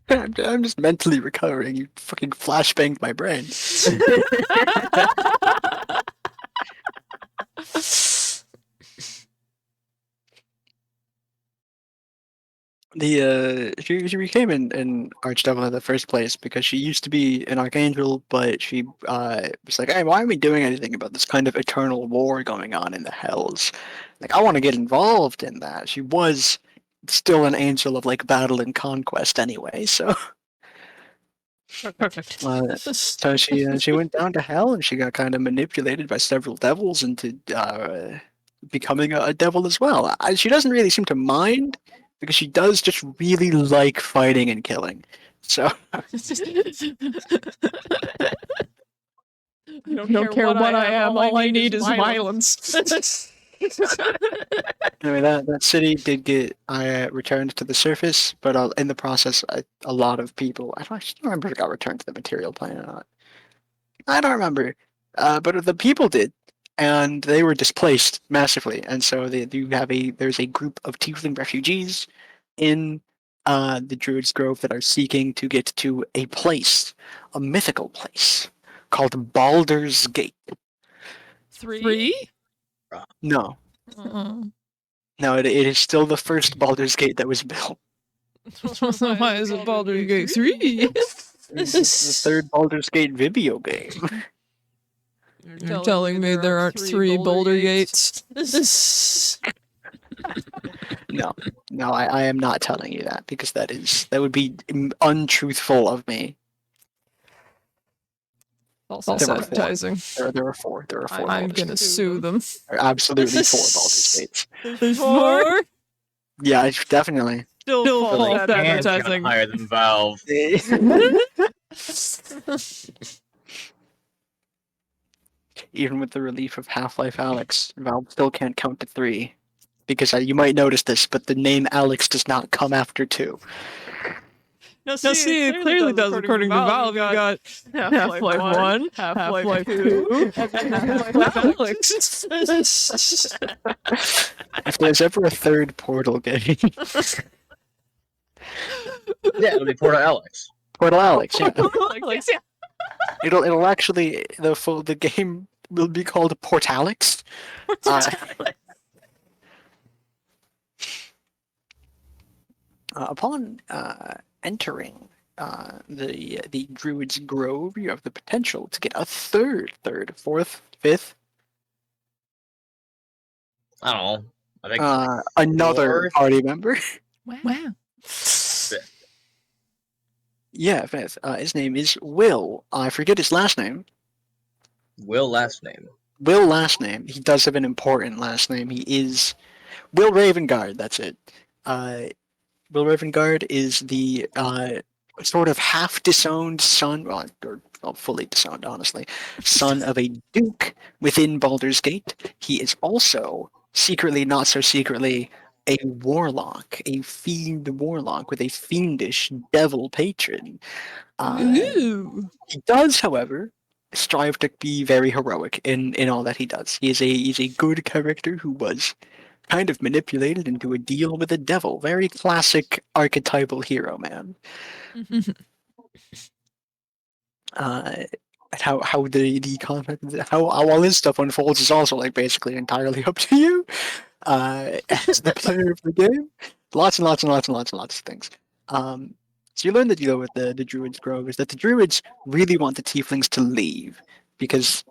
B: I'm just mentally recovering. You fucking flashbanged my brain. She became an archdevil in the first place because she used to be an archangel, but she was like, hey, why aren't we doing anything about this kind of eternal war going on in the hells? Like, I want to get involved in that. She was still an angel of like battle and conquest anyway, so.
A: Perfect.
B: So she went down to hell and she got kind of manipulated by several devils into becoming a devil as well. She doesn't really seem to mind because she does just really like fighting and killing. So
A: I don't care what I am. All I need is violence.
B: anyway, that city did get returned to the surface, but in the process, a lot of people. I don't remember if it got returned to the material plane or not. I don't remember, but the people did, and they were displaced massively. And so there's a group of tiefling refugees in the Druid's Grove that are seeking to get to a place, a mythical place called Baldur's Gate.
A: 3?
B: No, no, it is still the first Baldur's Gate that was built.
A: Why is it Baldur's Gate 3?
B: This is the third Baldur's Gate video game.
A: You're telling me there aren't 3 Boulder Gates?
B: No, I am not telling you that because that would be untruthful of me.
A: False advertising.
B: There are 4. There are 4.
A: I'm gonna sue them.
B: There are absolutely 4 Baldur's Gates.
A: There's 4?
B: Yeah, definitely.
A: Still false advertising.
C: Higher than Valve.
B: Even with the relief of Half-Life Alyx, Valve still can't count to 3. Because you might notice this, but the name Alex does not come after 2.
A: No, see, it clearly does according to Valve. You got Half-Life 1, Half-Life 2, and Half-Life Alyx.
B: If there's ever a third Portal game...
C: Yeah, it'll be Portal Alex.
B: Portal Alex, yeah.
A: Alex, yeah.
B: It'll actually... The game will be called Portalix. Upon entering the Druid's Grove, you have the potential to get a third, fourth, fifth.
C: I don't know. I think
B: another party member.
A: Wow.
C: Fifth.
B: Yeah, fifth. His name is Will. I forget his last name.
C: Will last name.
B: Will last name. He does have an important last name. He is Will Ravengard. That's it. Will Ravengard is the sort of half-disowned son, or fully disowned, honestly, son of a duke within Baldur's Gate. He is also, secretly, not so secretly, a warlock, a fiend warlock with a fiendish devil patron.
A: Ooh.
B: He does, however, strive to be very heroic in all that he does. He's a good character who was kind of manipulated into a deal with the devil. Very classic archetypal hero, man. And how the content, how all this stuff unfolds is also like basically entirely up to you as the player of the game. Lots and lots and lots and lots and lots of things. So you learn the deal with the Druids Grove is that the Druids really want the Tieflings to leave because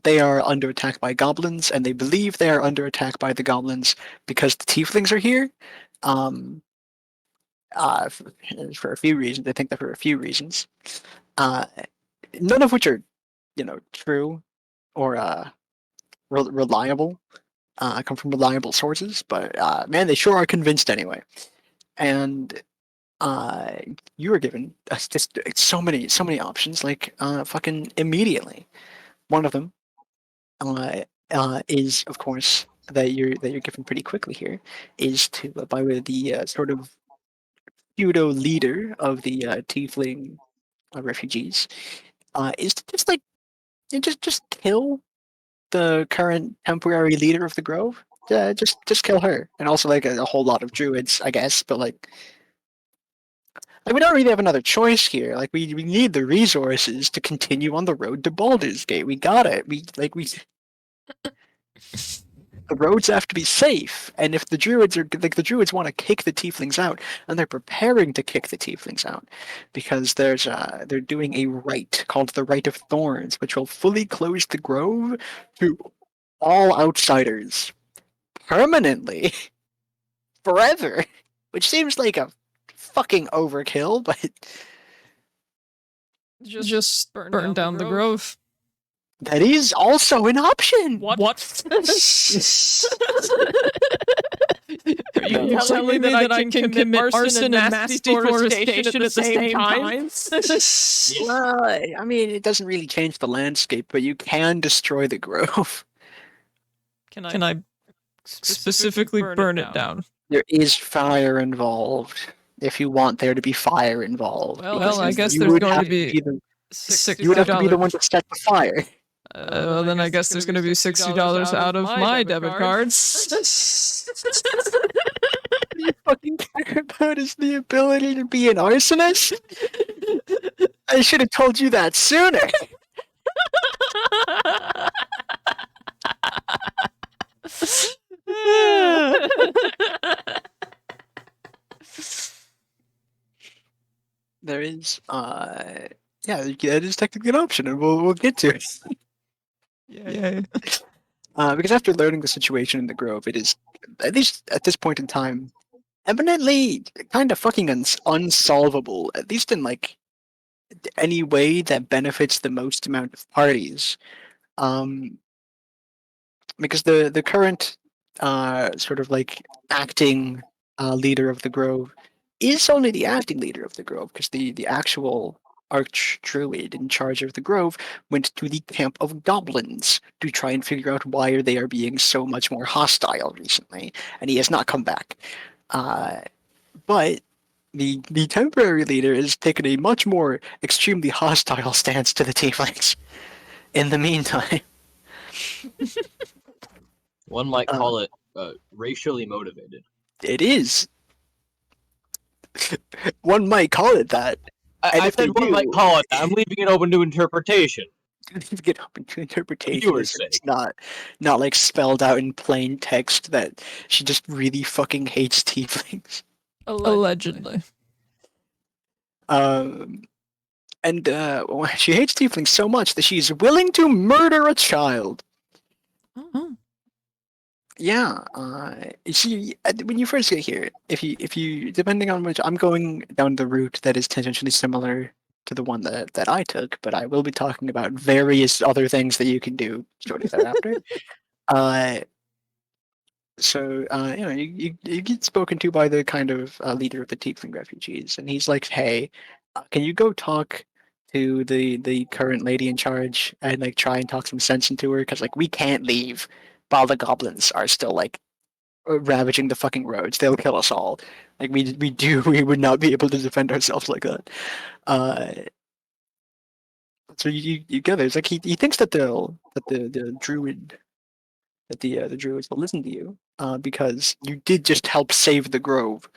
B: they are under attack by goblins, and they believe they are under attack by the goblins because the Tieflings are here. Um, for a few reasons, I think that for a few reasons, uh, none of which are, true or reliable. Come from reliable sources, but man, they sure are convinced anyway. And uh, you were given just so many options, like fucking immediately. One of them is, of course, that you're given pretty quickly here, is to by way of the sort of pseudo leader of the tiefling refugees, is to just like just kill the current temporary leader of the grove. Just kill her, and also like a whole lot of druids, I guess. But like we don't really have another choice here. Like we need the resources to continue on the road to Baldur's Gate. We got it. We the roads have to be safe, and if the druids want to kick the tieflings out, and they're preparing to kick the tieflings out, because they're doing a rite called the Rite of Thorns, which will fully close the grove to all outsiders permanently, forever, which seems like a fucking overkill, but
A: Just burn down the grove.
B: that is also an option.
A: What? Are you telling me that I can commit arson and mass deforestation at the same time?
B: Well, I mean, it doesn't really change the landscape, but you can destroy the grove.
A: Can I specifically burn it down?
B: There is fire involved. If you want there to be fire involved.
A: Well, I guess
B: you
A: there's
B: would
A: going
B: have
A: to be
B: you would have to be the one to set the fire.
A: Well, then I guess there's going to be $60 out of my debit cards.
B: What you fucking care about is the ability to be an arsonist? I should have told you that sooner. There is, yeah, that is technically an option, and we'll get to it.
A: Yeah.
B: Because after learning the situation in the grove, it is, at least at this point in time, eminently kind of fucking unsolvable, at least in like any way that benefits the most amount of parties. Because the current sort of like acting leader of the grove is only the acting leader of the grove, because the actual arch druid in charge of the grove went to the camp of goblins to try and figure out why they are being so much more hostile recently, and he has not come back. But the temporary leader has taken a much more extremely hostile stance to the tieflings in the meantime.
C: One might call it racially motivated.
B: It is. One might call it that.
C: I said one might call it that. I'm leaving it open to interpretation.
B: Get open to interpretation. It's not like spelled out in plain text that she just really fucking hates tieflings.
A: Allegedly.
B: And she hates tieflings so much that she's willing to murder a child.
A: Oh.
B: Yeah, see, when you first get here, if you depending on which, I'm going down the route that is tangentially similar to the one that I took, but I will be talking about various other things that you can do shortly thereafter. So you get spoken to by the kind of leader of the Tiefling refugees, and he's like, "Hey, can you go talk to the current lady in charge and like try and talk some sense into her? Because like we can't leave while the goblins are still like ravaging the fucking roads. They'll kill us all. Like we would not be able to defend ourselves like that." So you get there. It's like he thinks that the druid that the druids will listen to you, because you did just help save the grove.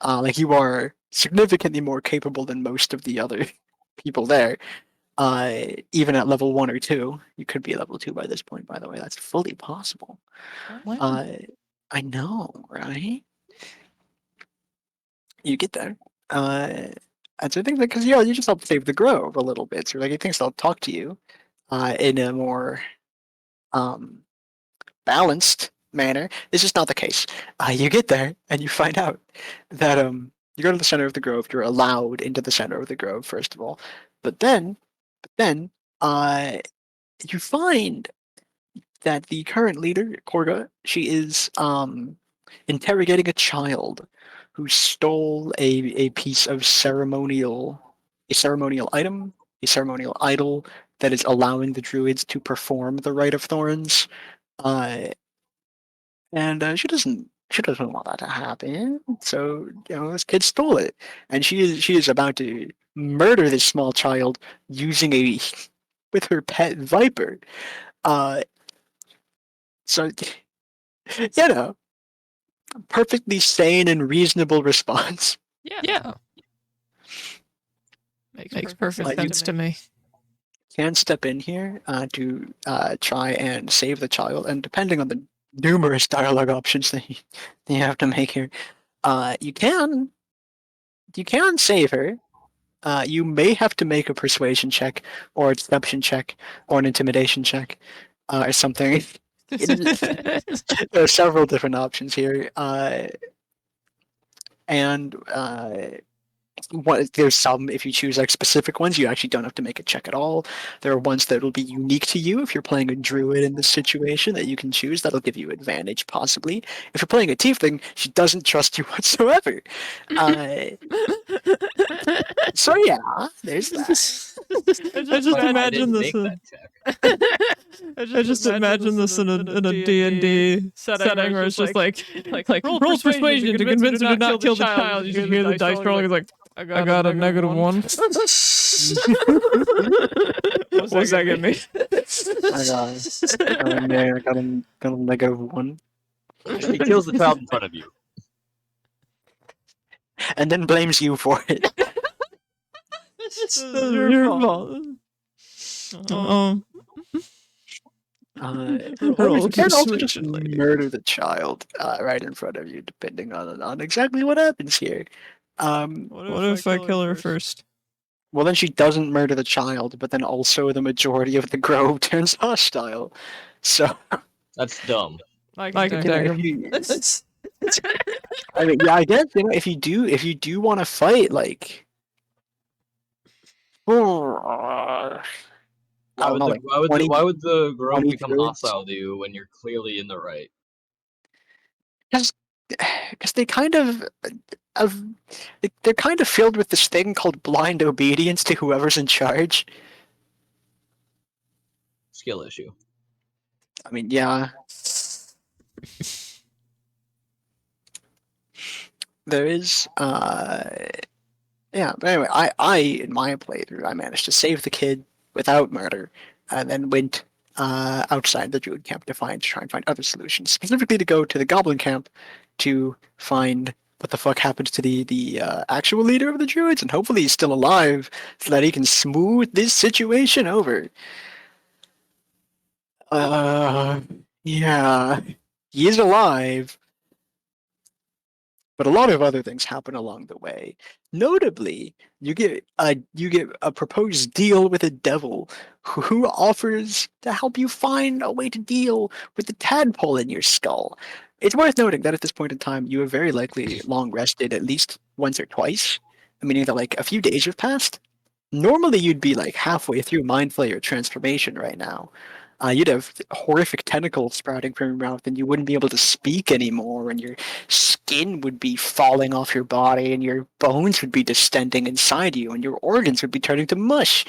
B: Like you are significantly more capable than most of the other people there. Even at level 1 or 2, you could be level 2 by this point. By the way, that's fully possible.
A: Wow.
B: I know, right? You get there. And so I think that because you just help save the grove a little bit. So like, I think they'll talk to you, in a more um balanced manner. This is not the case. You get there and you find out that you go to the center of the grove. You're allowed into the center of the grove first of all, but then uh, you find that the current leader, Korga, she is interrogating a child who stole a piece of a ceremonial item, a ceremonial idol that is allowing the druids to perform the Rite of Thorns. Uh, and she doesn't want that to happen. So this kid stole it, and she is about to murder this small child using a with her pet viper. Uh, so you know, perfectly sane and reasonable response.
A: Yeah. Makes perfect
B: Like,
A: sense to me.
B: Can step in here to try and save the child, and depending on the numerous dialogue options that you have to make here, you can save her. You may have to make a persuasion check, or a deception check, or an intimidation check, or something. There are several different options here, and there's some, if you choose like specific ones, you actually don't have to make a check at all. There are ones that will be unique to you if you're playing a druid in this situation that you can choose. That'll give you advantage, possibly. If you're playing a tiefling, she doesn't trust you whatsoever. So yeah, there's that.
A: I just imagine this. I just imagine this in a D&D setting where it's just like roll persuasion to convince her to not kill the child. You just hear the dice rolling. It's like, I got a -1. What was that get me?
B: I got a -1.
C: She kills the child in front of you.
B: And then blames you for it.
A: It's your fault.
B: You can also just murder the child right in front of you, depending on exactly what happens here.
A: What if I kill her first?
B: Well, then she doesn't murder the child, but then also the majority of the grove turns hostile. So
C: That's dumb.
A: I can dagger him.
B: I mean, yeah, I guess if you do want to fight, like,
C: Why would the grove
B: 20
C: become
B: druids?
C: hostile to you when you're clearly in the right?
B: Because they kind of they're kind of filled with this thing called blind obedience to whoever's in charge.
C: Skill issue.
B: I mean, yeah. There is yeah, but anyway, I in my playthrough I managed to save the kid without murder, and then went outside the druid camp to try and find other solutions, specifically to go to the goblin camp to find what the fuck happens to the actual leader of the druids, and hopefully he's still alive so that he can smooth this situation over. Yeah, he is alive, but a lot of other things happen along the way. Notably, you get a proposed deal with a devil who offers to help you find a way to deal with the tadpole in your skull. It's worth noting that at this point in time, you have very likely long rested at least once or twice, meaning that like a few days have passed. Normally, you'd be like halfway through Mind Flayer transformation right now. You'd have horrific tentacles sprouting from your mouth, and you wouldn't be able to speak anymore, and your skin would be falling off your body, and your bones would be distending inside you, and your organs would be turning to mush.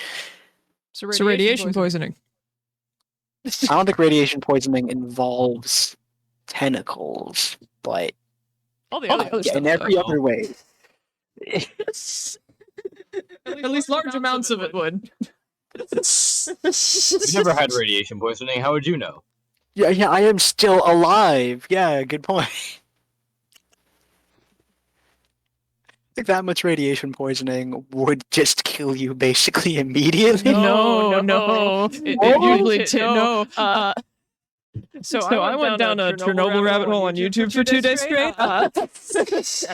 A: So radiation poisoning.
B: I don't think radiation poisoning involves tentacles, but
A: All the other stuff,
B: in every other way.
A: At least large amounts of it would.
C: You've never had radiation poisoning. How would you know?
B: Yeah, I am still alive. Yeah, good point. I think that much radiation poisoning would just kill you basically immediately.
A: No. It usually no. So I went down a Chernobyl rabbit hole on YouTube for 2 days straight. And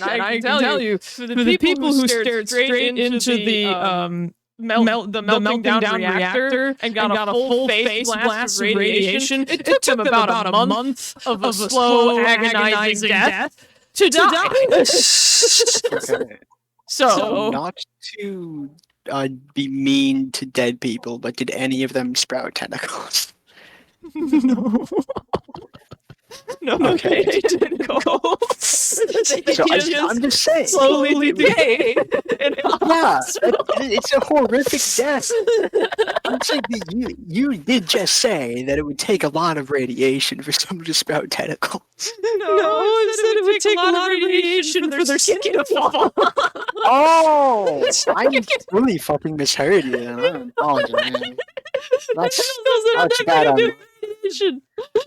A: I can tell you, for the people who stared straight into the melting down reactor and got a full face blast of radiation, it took them about a month of a slow, agonizing death to die.
B: Okay.
A: So
B: Not to be mean to dead people, but did any of them sprout tentacles?
A: no. No,
B: Okay.
A: they didn't go.
B: I'm just saying.
A: Slowly decayed.
B: Yeah, it's a horrific death. I'm saying that you did just say that it would take a lot of radiation for someone to sprout tentacles.
A: No, I said it would take a lot of radiation for their skin to fall.
B: Oh, I really fucking misheard you. I apologize. That's bad on me.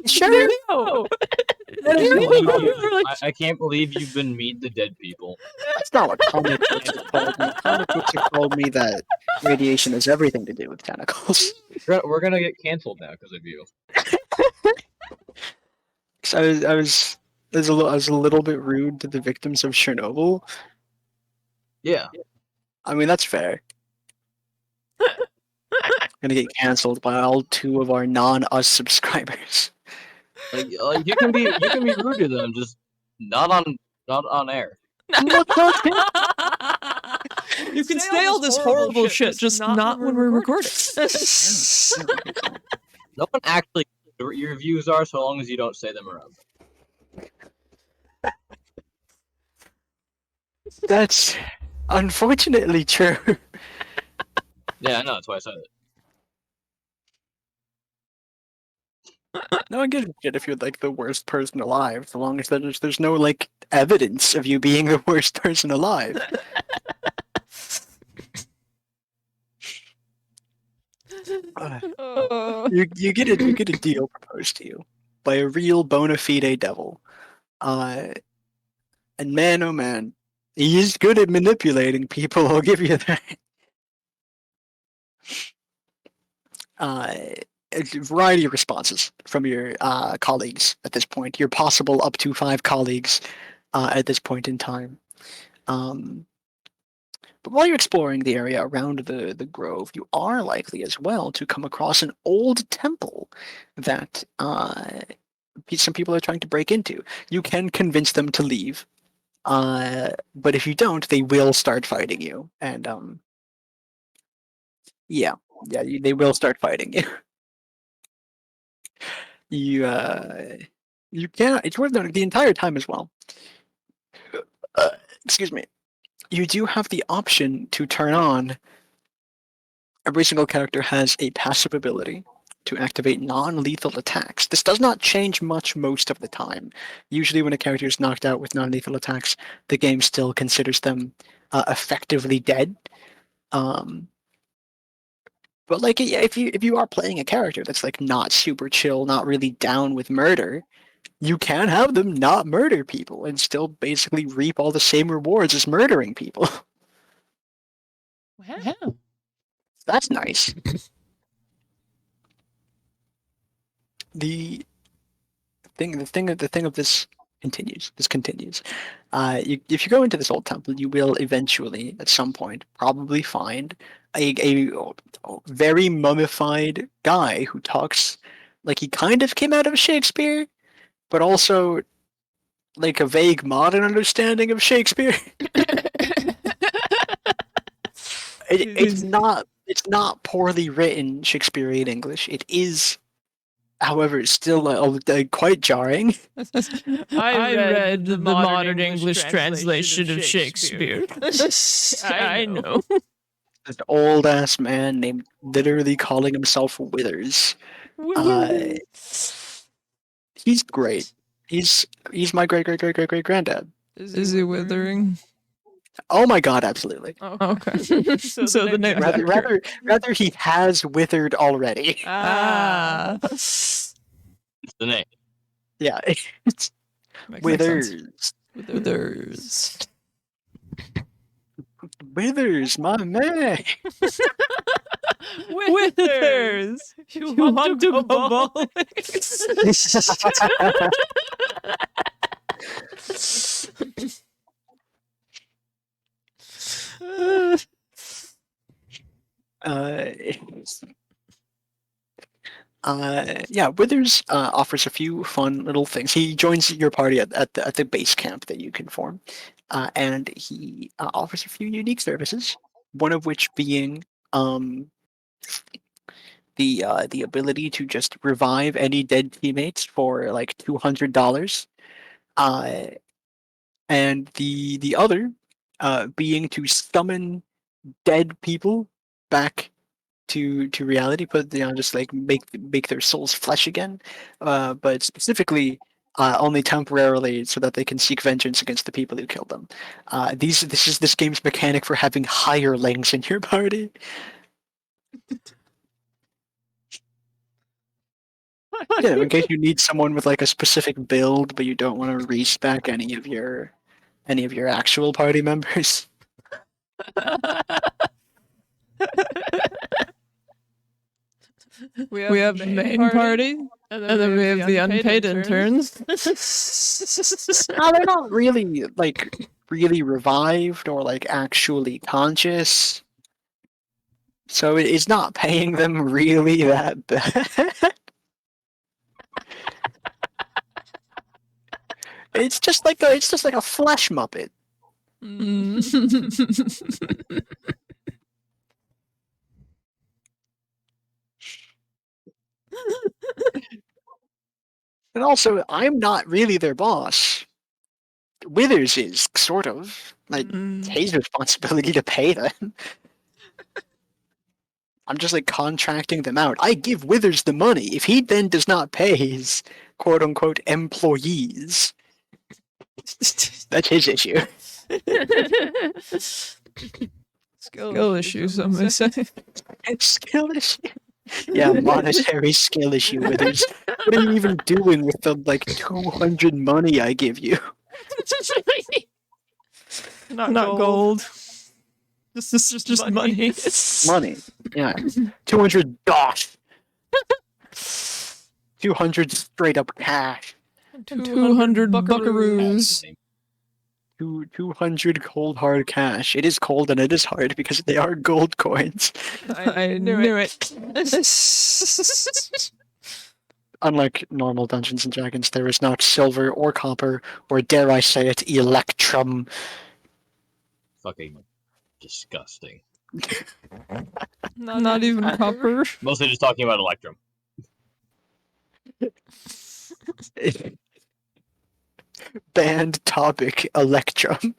B: Sure.
A: No.
C: I can't believe you've been mean to dead people.
B: That's not what comic books have told me. Comic books have told me that radiation has everything to do with tentacles.
C: We're gonna get canceled now because of you.
B: So I was a little bit rude to the victims of Chernobyl.
C: Yeah.
B: I mean, that's fair. Gonna get canceled by all 2 of our non-us subscribers.
C: Like you can be rude to them, just not on air.
A: You can say all this horrible shit, just not when we're recording.
C: No one actually knows what your views are so long as you don't say them around.
B: That's unfortunately true.
C: Yeah, I know, that's why I said it.
B: No one gives a shit if you're like the worst person alive, so long as there's no like evidence of you being the worst person alive. You get a deal proposed to you by a real bona fide devil, and man, oh man, he is good at manipulating people. I'll give you that. A variety of responses from your colleagues at this point. Your possible up to 5 colleagues at this point in time. But while you're exploring the area around the grove, you are likely as well to come across an old temple that some people are trying to break into. You can convince them to leave, but if you don't, they will start fighting you. And they will start fighting you. You can't. It's worth noting the entire time as well. Excuse me. You do have the option to turn on. Every single character has a passive ability to activate non-lethal attacks. This does not change much most of the time. Usually when a character is knocked out with non-lethal attacks, the game still considers them effectively dead. But like, if you are playing a character that's like not super chill, not really down with murder, you can have them not murder people and still basically reap all the same rewards as murdering people.
A: Wow.
B: That's nice. The thing of this continues. This continues. If you go into this old temple, you will eventually, at some point, probably find a very mummified guy who talks like he kind of came out of Shakespeare, but also like a vague modern understanding of Shakespeare. It's not poorly written Shakespearean English. It is, however, it's still quite jarring.
A: I read the modern English translation of Shakespeare. I know.
B: An old ass man named literally calling himself Withers. He's great. He's my great granddad.
A: Is he withering?
B: Oh my god, absolutely.
A: Oh, okay. so the name
B: rather he has withered already.
A: Ah.
C: It's the name.
B: Yeah, it's
A: Makes
B: Withers.
A: sense. Withers.
B: Withers, my man.
A: Withers. You want to go bowling?
B: Yeah, Withers offers a few fun little things. He joins your party at the base camp that you can form, and he offers a few unique services. One of which being the ability to just revive any dead teammates for like $200, and the other being to summon dead people back to reality, put just like make their souls flesh again, but specifically only temporarily, so that they can seek vengeance against the people who killed them. This is this game's mechanic for having hirelings in your party. Yeah, in case you need someone with like a specific build, but you don't want to respec any of your actual party members.
A: We have the main party, and then we have the unpaid interns.
B: They're not really really revived or like actually conscious, so it's not paying them really that bad. It's just like a flesh muppet. And also, I'm not really their boss. Withers is, sort of. Like, it's his responsibility to pay them. I'm just like contracting them out. I give Withers the money. If he then does not pay his quote unquote employees, that's his issue.
A: Skill issues, some may say.
B: Skill issue? Yeah, monetary skill issue, Withers. What are you even doing with the like 200 money I give you?
A: Not gold. Just money.
B: Money. Yeah. 200 dosh. 200 straight up cash.
A: 200 buckaroos.
B: 200 cold hard cash. It is cold and it is hard because they are gold coins.
A: I knew it.
B: Unlike normal Dungeons and Dragons, there is not silver or copper, or dare I say it, electrum.
C: Fucking disgusting.
A: Not even copper.
C: Mostly just talking about electrum.
B: Banned topic, electrum.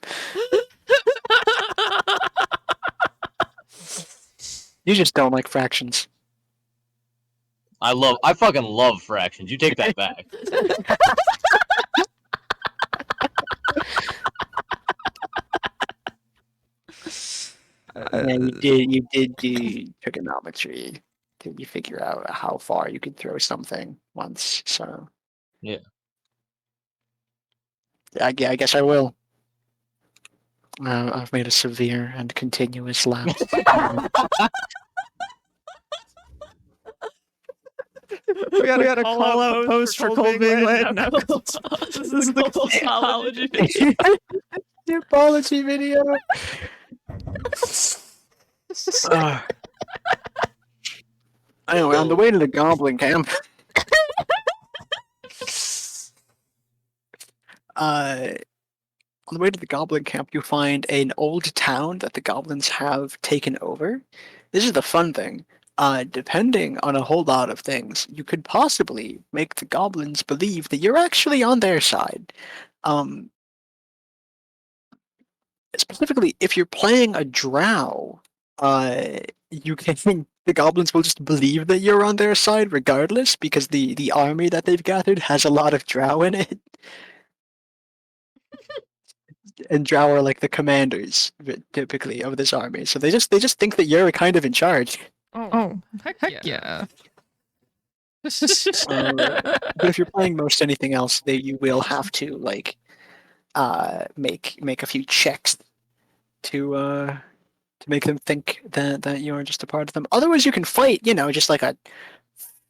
B: You just don't like fractions.
C: I fucking love fractions. You take that back.
B: Yeah, you did do trigonometry. Did you figure out how far you could throw something once? So
C: Yeah.
B: I guess I will. I've made a severe and continuous lapse.
A: We gotta call out post for cold being red knuckles. This is the cold apology video.
B: The apology video. Anyway, on the way to the goblin camp. On the way to the goblin camp, you find an old town that the goblins have taken over. This is the fun thing. Depending on a whole lot of things, you could possibly make the goblins believe that you're actually on their side. Specifically, if you're playing a drow, you can the goblins will just believe that you're on their side regardless, because the army that they've gathered has a lot of drow in it. And drow are like the commanders, typically, of this army. So they just think that you're kind of in charge.
A: Oh, heck yeah.
B: But if you're playing most anything else, you will have to like make a few checks to make them think that you are just a part of them. Otherwise, you can fight, just like a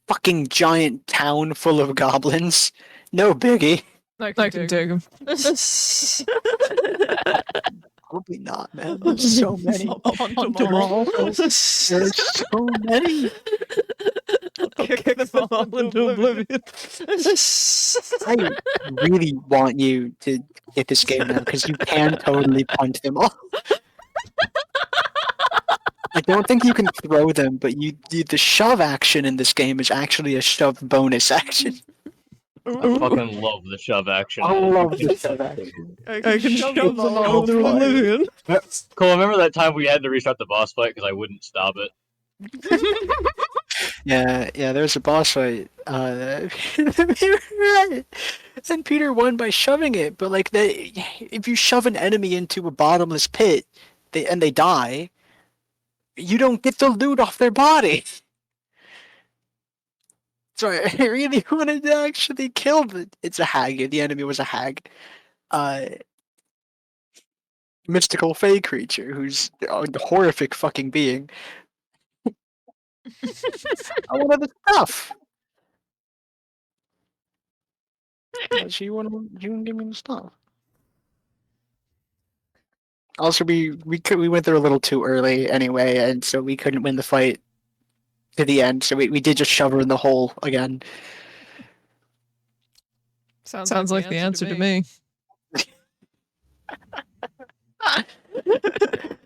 B: fucking giant town full of goblins. No biggie.
A: I can take him.
B: Probably not, man. There's so many.
A: Hunt them all.
B: There's so many.
A: Kick them all into oblivion.
B: I really want you to get this game now because you can totally punch them all. I don't think you can throw them, but the shove action in this game is actually a shove bonus action.
C: I fucking love the shove action.
B: I love the shove action.
A: I can shove them all into oblivion.
C: Cole, remember that time we had to restart the boss fight because I wouldn't stop it?
B: Yeah, there's a boss fight. And Peter won by shoving it, but like if you shove an enemy into a bottomless pit, and they die, you don't get the loot off their body. So I really wanted to actually kill it's a hag. The enemy was a hag. Mystical fey creature who's a horrific fucking being. I wanted the stuff. She wouldn't give me the stuff. Also, we went there a little too early anyway, and so we couldn't win the fight to the end. So we did just shove her in the hole again.
A: Sounds like the answer to me.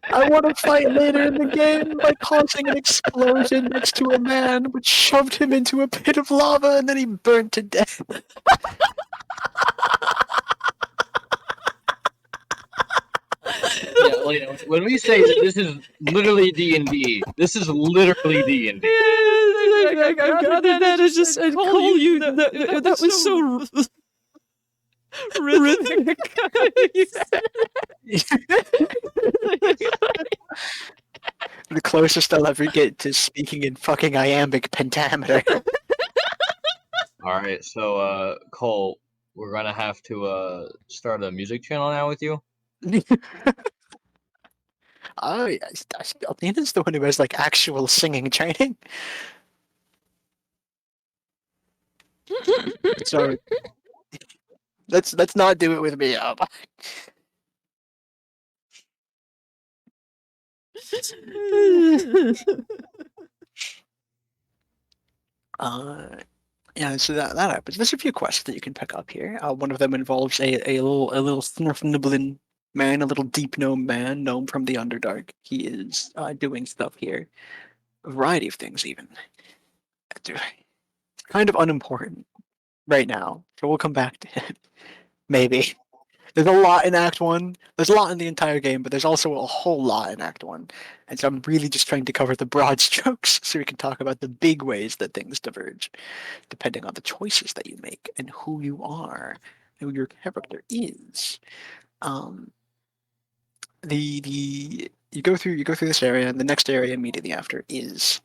B: I want to fight later in the game by causing an explosion next to a man, which shoved him into a pit of lava, and then he burned to death.
C: Yeah, like, when we say that this is literally D&D, this is literally D&D.
A: I got that. It's just I call you. That was so rhythmic.
B: The closest I'll ever get to speaking in fucking iambic pentameter.
C: Alright, so, Cole, we're gonna have to, start a music channel now with you.
B: Alina's the one who has like actual singing training. So let's not do it with me. Yeah, so that happens. There's a few quests that you can pick up here. One of them involves a little snurf nibbling man, a little deep gnome man, gnome from the Underdark. He is doing stuff here, a variety of things even. It's kind of unimportant right now, so we'll come back to it. Maybe. There's a lot in Act 1. There's a lot in the entire game, but there's also a whole lot in Act 1. And so I'm really just trying to cover the broad strokes so we can talk about the big ways that things diverge, depending on the choices that you make and who you are, who your character is. You go through this area, and the next area immediately after is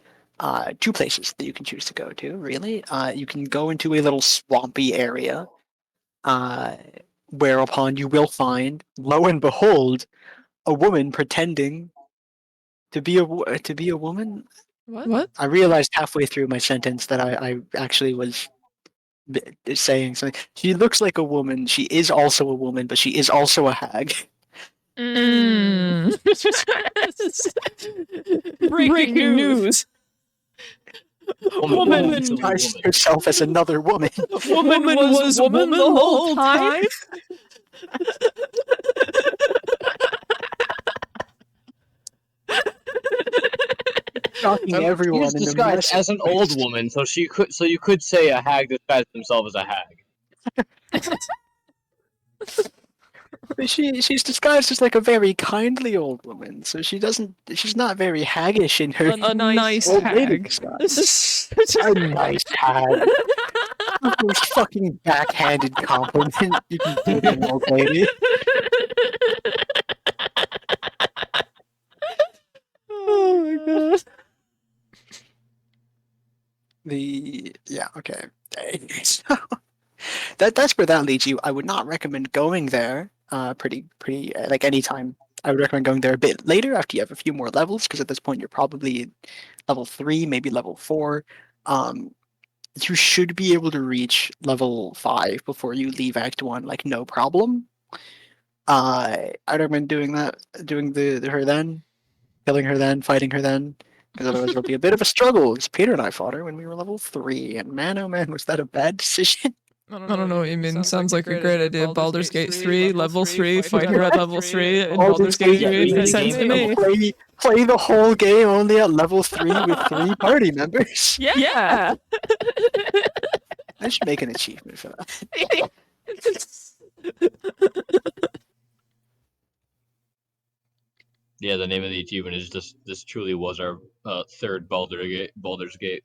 B: two places that you can choose to go to, really. You can go into a little swampy area, whereupon you will find, lo and behold, a woman pretending to be a woman.
A: What?
B: I realized halfway through my sentence that I actually was saying something. She looks like a woman. She is also a woman, but she is also a hag.
A: Breaking news. Woman
B: disguised herself as another woman.
A: Woman was woman the whole time?
B: Shocking everyone
C: He's
B: in the
C: disguised
B: mess.
C: as an old woman, so you could say a hag disguised himself as a hag.
B: She's disguised as like a very kindly old woman, so she's not very haggish in her
A: A nice
B: old lady
A: hag.
B: disguise. A nice hag. The most fucking backhanded compliment you can give an old lady.
A: Oh my god.
B: Okay. So that's where that leads you. I would not recommend going there. Pretty like anytime. I would recommend going there a bit later after you have a few more levels, because at this point you're probably level 3, maybe level 4. Um, you should be able to reach level 5 before you leave Act 1, like no problem. I'd recommend doing that, doing the her then, killing her then, fighting her then, because otherwise it'll be a bit of a struggle. Because Peter and I fought her when we were level 3, and man, oh man, was that a bad decision?
A: I don't know what you mean. Sounds like a great idea. Baldur's Gate 3, level 3, fight her
B: Yeah.
A: at level 3, and
B: Baldur's
A: Baldur's Gate
B: Gate
A: 3
C: 3
A: makes sense to me.
B: play the whole game only at level 3 with 3 party members.
A: Yeah.
B: I should make an achievement for that.
C: Yeah, the name of the achievement is this truly was our third Baldur's Gate.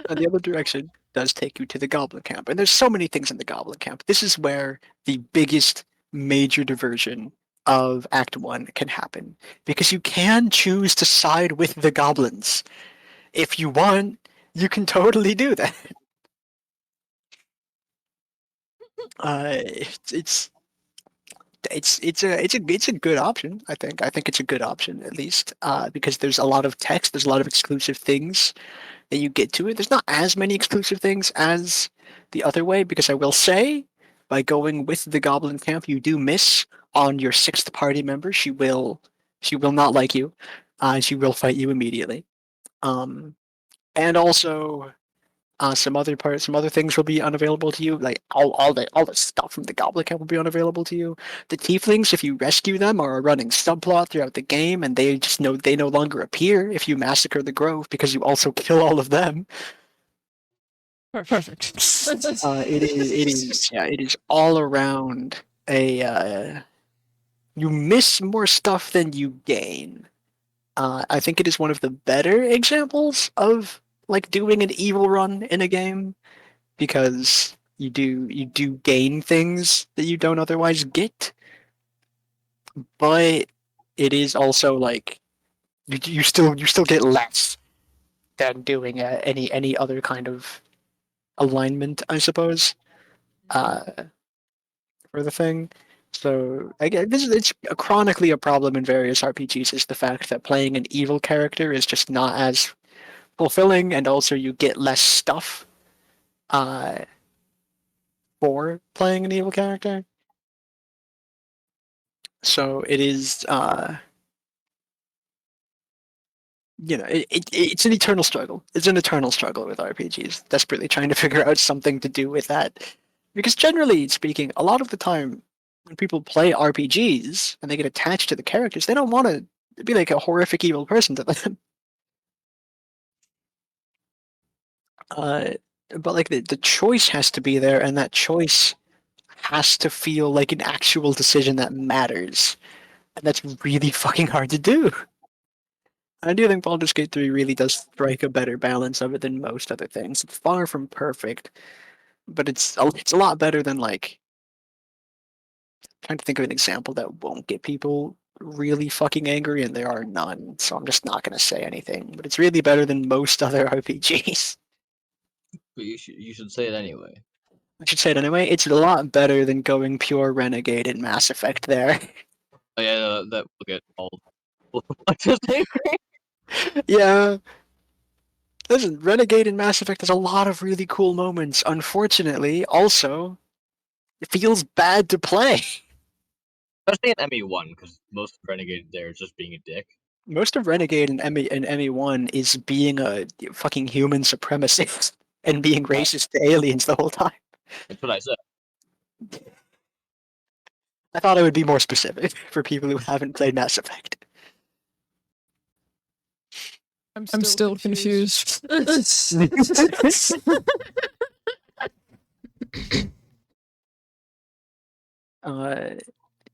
B: And the other direction does take you to the Goblin Camp, and there's so many things in the Goblin Camp. This is where the biggest major diversion of Act 1 can happen, because you can choose to side with the goblins. If you want, you can totally do that. It's a good option. I think it's a good option, at least, because there's a lot of text, there's a lot of exclusive things that you get to it. There's not as many exclusive things as the other way, because I will say, by going with the Goblin Camp, you do miss on your 6th party member. She will not like you. She will fight you immediately. And also, some other things will be unavailable to you. Like all the stuff from the Goblin Camp will be unavailable to you. The Tieflings, if you rescue them, are a running subplot throughout the game, and they no longer appear if you massacre the Grove, because you also kill all of them.
A: Perfect.
B: It is all around a. You miss more stuff than you gain. I think it is one of the better examples of like doing an evil run in a game, because you do gain things that you don't otherwise get, but it is also like you still get less than doing any other kind of alignment, I suppose, uh, for the thing. So again, it's chronically a problem in various RPGs, is the fact that playing an evil character is just not as fulfilling, and also you get less stuff uh, for playing an evil character. So it is, it's an eternal struggle. It's an eternal struggle with RPGs, desperately trying to figure out something to do with that. Because generally speaking, a lot of the time when people play RPGs and they get attached to the characters, they don't want to be like a horrific evil person to them. Uh, but like the choice has to be there, and that choice has to feel like an actual decision that matters. And that's really fucking hard to do. I do think Baldur's Gate 3 really does strike a better balance of it than most other things. It's far from perfect, but it's a lot better than, like, trying to think of an example that won't get people really fucking angry, and there are none, so I'm just not going to say anything. But it's really better than most other RPGs.
C: But you should say it anyway.
B: I should say it anyway. It's a lot better than going pure Renegade in Mass Effect there.
C: Oh, yeah, that will get all. Just angry.
B: Yeah. Listen, Renegade in Mass Effect has a lot of really cool moments. Unfortunately, also, it feels bad to play.
C: Especially in ME1, because most of Renegade there is just being a dick.
B: Most of Renegade and ME1 is being a fucking human supremacist and being racist to aliens the whole time.
C: That's what I said.
B: I thought I would be more specific for people who haven't played Mass Effect.
A: I'm still confused.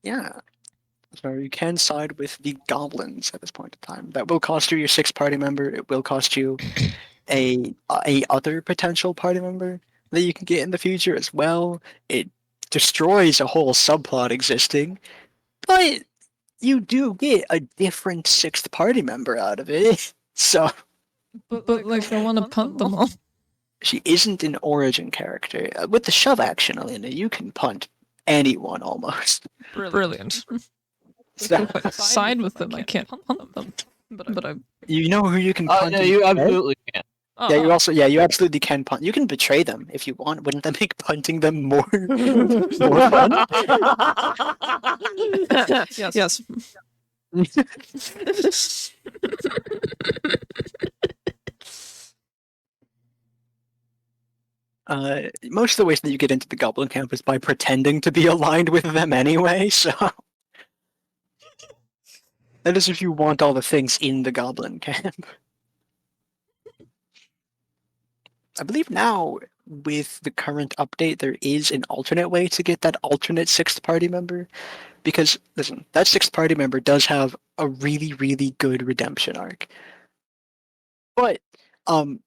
B: Yeah. So you can side with the goblins at this point in time. That will cost you your 6th party member. It will cost you a other potential party member that you can get in the future as well. It destroys a whole subplot existing, but you do get a different sixth party member out of it. So
A: But like, I want to punt them all.
B: she isn't an origin character. With the shove action, Elena, you can punt anyone almost.
A: Brilliant.
B: So,
A: If I side with them, I can't punt them. But I.
B: you know who you can punt?
C: No, you absolutely can.
B: Yeah, you absolutely can punt. You can betray them if you want. Wouldn't that make punting them more fun?
A: Yes.
B: Most of the ways that you get into the Goblin Camp is by pretending to be aligned with them anyway, so... That is if you want all the things in the Goblin Camp. I believe now, with the current update, there is an alternate way to get that alternate sixth party member. Because, listen, that sixth party member does have a really, really good redemption arc. But, the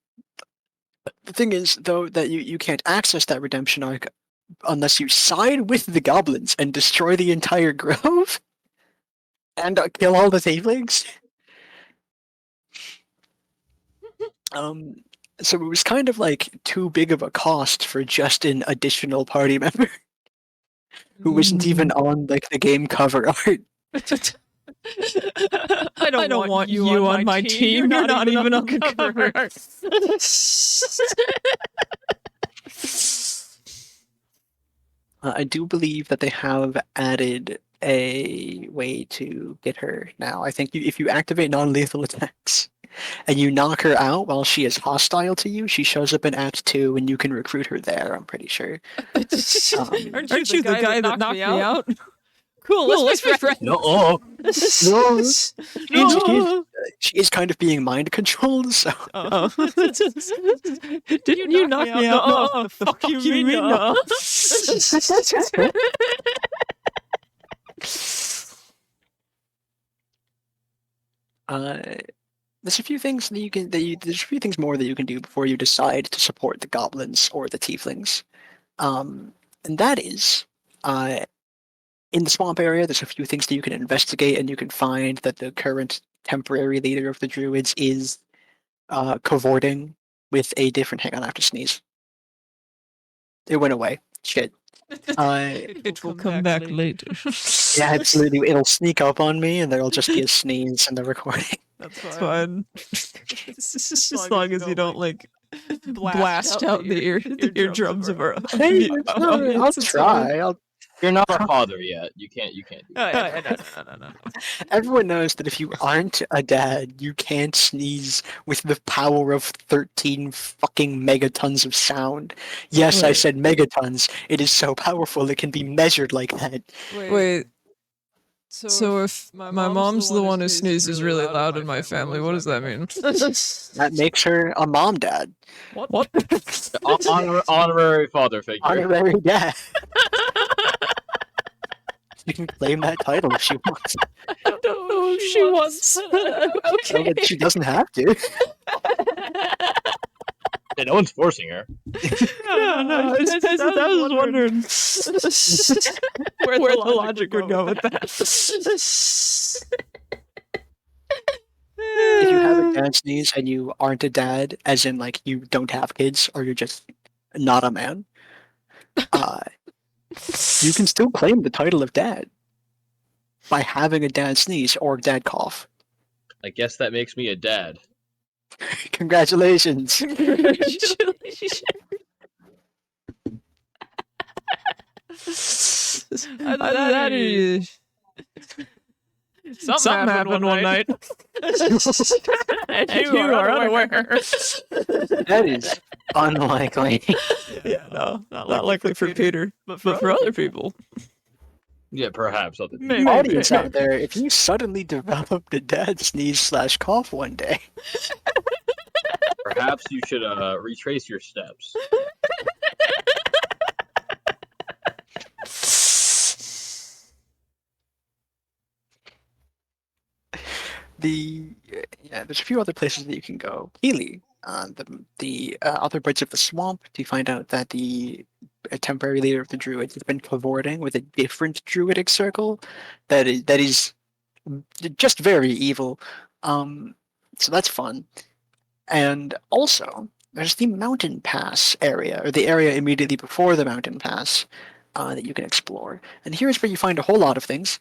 B: thing is, though, that you can't access that redemption arc unless you side with the goblins and destroy the entire grove and kill all the tieflings. So it was kind of like too big of a cost for just an additional party member who isn't even on like the game cover art.
A: I don't want you on my team. You're not even on the cover art.
B: I do believe that they have added a way to get her now. I think if you activate non-lethal attacks and you knock her out while she is hostile to you, she shows up in Act 2 and you can recruit her there, I'm pretty sure.
A: Aren't you the guy that knocked me out? Cool, let's be friends.
C: No.
B: She is kind of being mind controlled, so...
A: Didn't you knock me out? No, the fuck you mean no?
B: There's a few things that you can there's a few things more that you can do before you decide to support the goblins or the tieflings. And that is in the swamp area, there's a few things that you can investigate, and you can find that the current temporary leader of the druids is cavorting with a different... Hang on, I have to sneeze. It went away. Shit.
A: It will come back later.
B: Yeah, absolutely. It'll sneak up on me, and there'll just be a sneeze in the recording.
A: That's fine. As long as you don't like blast out the eardrums of our.
B: Hey, I'll try.
C: You're not a father yet. You can't do that.
A: No.
B: Everyone knows that if you aren't a dad, you can't sneeze with the power of 13 fucking megatons of sound. Yes, I said megatons. It is so powerful it can be measured like that.
A: Wait. So if my mom's the one who sneezes really loud in my family, what does that mean?
B: That makes her a mom dad.
A: What?
C: Honorary father figure.
B: Honorary dad. She can claim that title if she wants.
A: I don't know if she wants.
B: Okay. But she doesn't have to.
C: Yeah, no one's forcing her.
A: No. I was wondering where the logic would go with that.
B: If you have a dad sneeze and you aren't a dad, as in like you don't have kids or you're just not a man, you can still claim the title of dad by having a dad sneeze or dad cough.
C: I guess that makes me a dad.
B: Congratulations.
A: That is... Something happened one night. And you are unaware.
B: That is unlikely.
A: Yeah, no, not likely for Peter, but for other people.
C: Yeah, perhaps.
A: Maybe.
B: Audience out there, if you suddenly developed a dad sneeze / cough one day,
C: perhaps you should retrace your steps.
B: there's a few other places that you can go. Healy, the other parts of the swamp, to find out that the temporary leader of the druids has been cavorting with a different druidic circle that is just very evil. So that's fun. And also, there's the mountain pass area, or the area immediately before the mountain pass, that you can explore. And here's where you find a whole lot of things,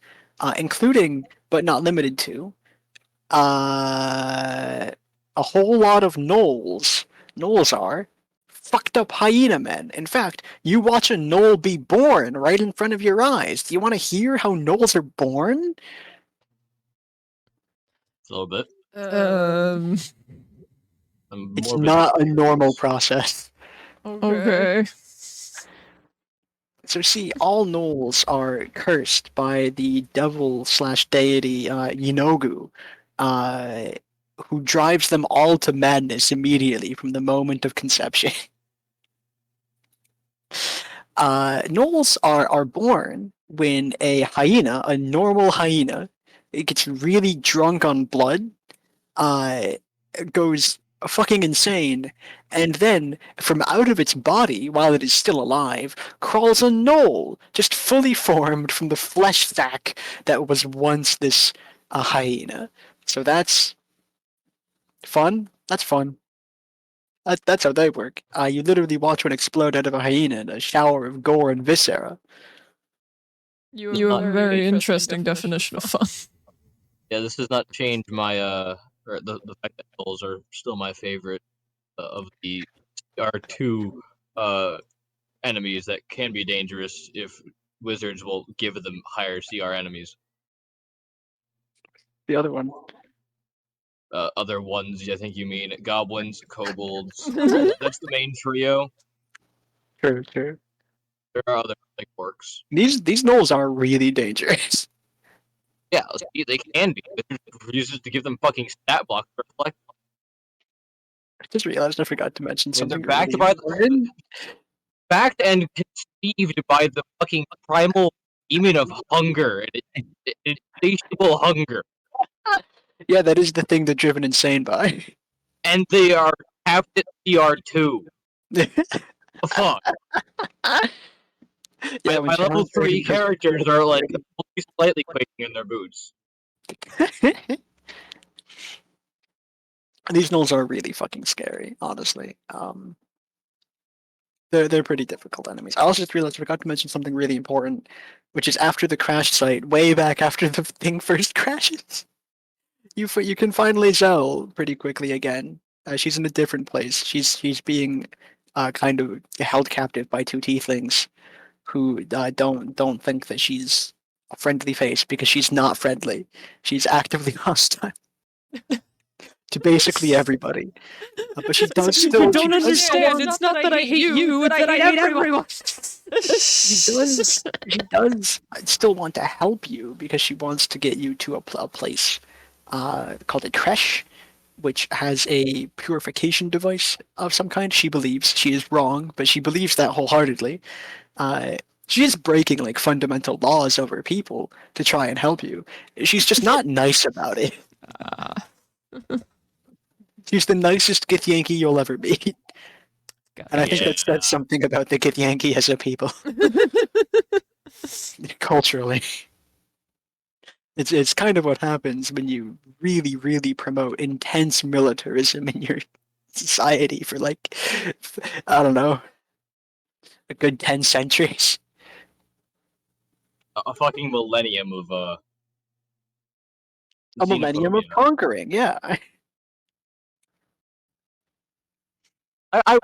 B: including, but not limited to, uh, a whole lot of gnolls. Gnolls are fucked up hyena men. In fact, you watch a gnoll be born right in front of your eyes. Do you want to hear how gnolls are born?
C: A little bit.
A: Um.
B: It's
C: Morbid.
B: not a normal process.
A: Okay.
B: So see, all gnolls are cursed by the devil slash deity Yinogu, uh, who drives them all to madness immediately from the moment of conception. Gnolls are born when a hyena, a normal hyena, it gets really drunk on blood, uh, goes fucking insane, and then from out of its body, while it is still alive, crawls a gnoll, just fully formed from the flesh sack that was once this hyena. So that's fun. That's fun. That's how they work. You literally watch one explode out of a hyena in a shower of gore and viscera.
A: You have a very interesting definition of fun.
C: Yeah, this does not change my or the fact that gnolls are still my favorite of the CR2 enemies that can be dangerous if wizards will give them higher CR enemies.
B: The other one.
C: Other ones, I think you mean goblins, kobolds. That's the main trio.
B: True, true.
C: There are other like orcs.
B: These gnolls are really dangerous.
C: Yeah, they can be. Wizards refuses to give them fucking stat blocks to reflect.
B: I just realized I forgot to mention
C: I mean, they're
B: something
C: backed
B: really
C: by
B: important.
C: backed and conceived by the fucking primal demon of hunger and insatiable hunger,
B: Yeah, that is the thing they're driven insane by.
C: and they are capped at CR2. The fuck?
B: Yeah,
C: My level 3 characters are like only slightly quaking in their boots.
B: These gnolls are really fucking scary, honestly. They're pretty difficult enemies. I also just realized I forgot to mention something really important, which is after the crash site, way back after the thing first crashes, you can find Lae'zel pretty quickly again. She's in a different place. She's being kind of held captive by two tieflings who don't think that she's a friendly face because she's not friendly. She's actively hostile to basically everybody. But she does still.
A: You don't understand. It's not that I hate you, it's that I hate everyone.
B: She does still want to help you because she wants to get you to a place called a creche, which has a purification device of some kind. She believes she is wrong, but she believes that wholeheartedly. She is breaking like fundamental laws over people to try and help you. She's just not nice about it. She's the nicest Githyanki you'll ever meet. And I think that says something about the Githyanki as a people. Culturally. It's kind of what happens when you really, really promote intense militarism in your society for like, I don't know, a good 10 centuries.
C: A fucking millennium of
B: A millennium of conquering, yeah.
C: I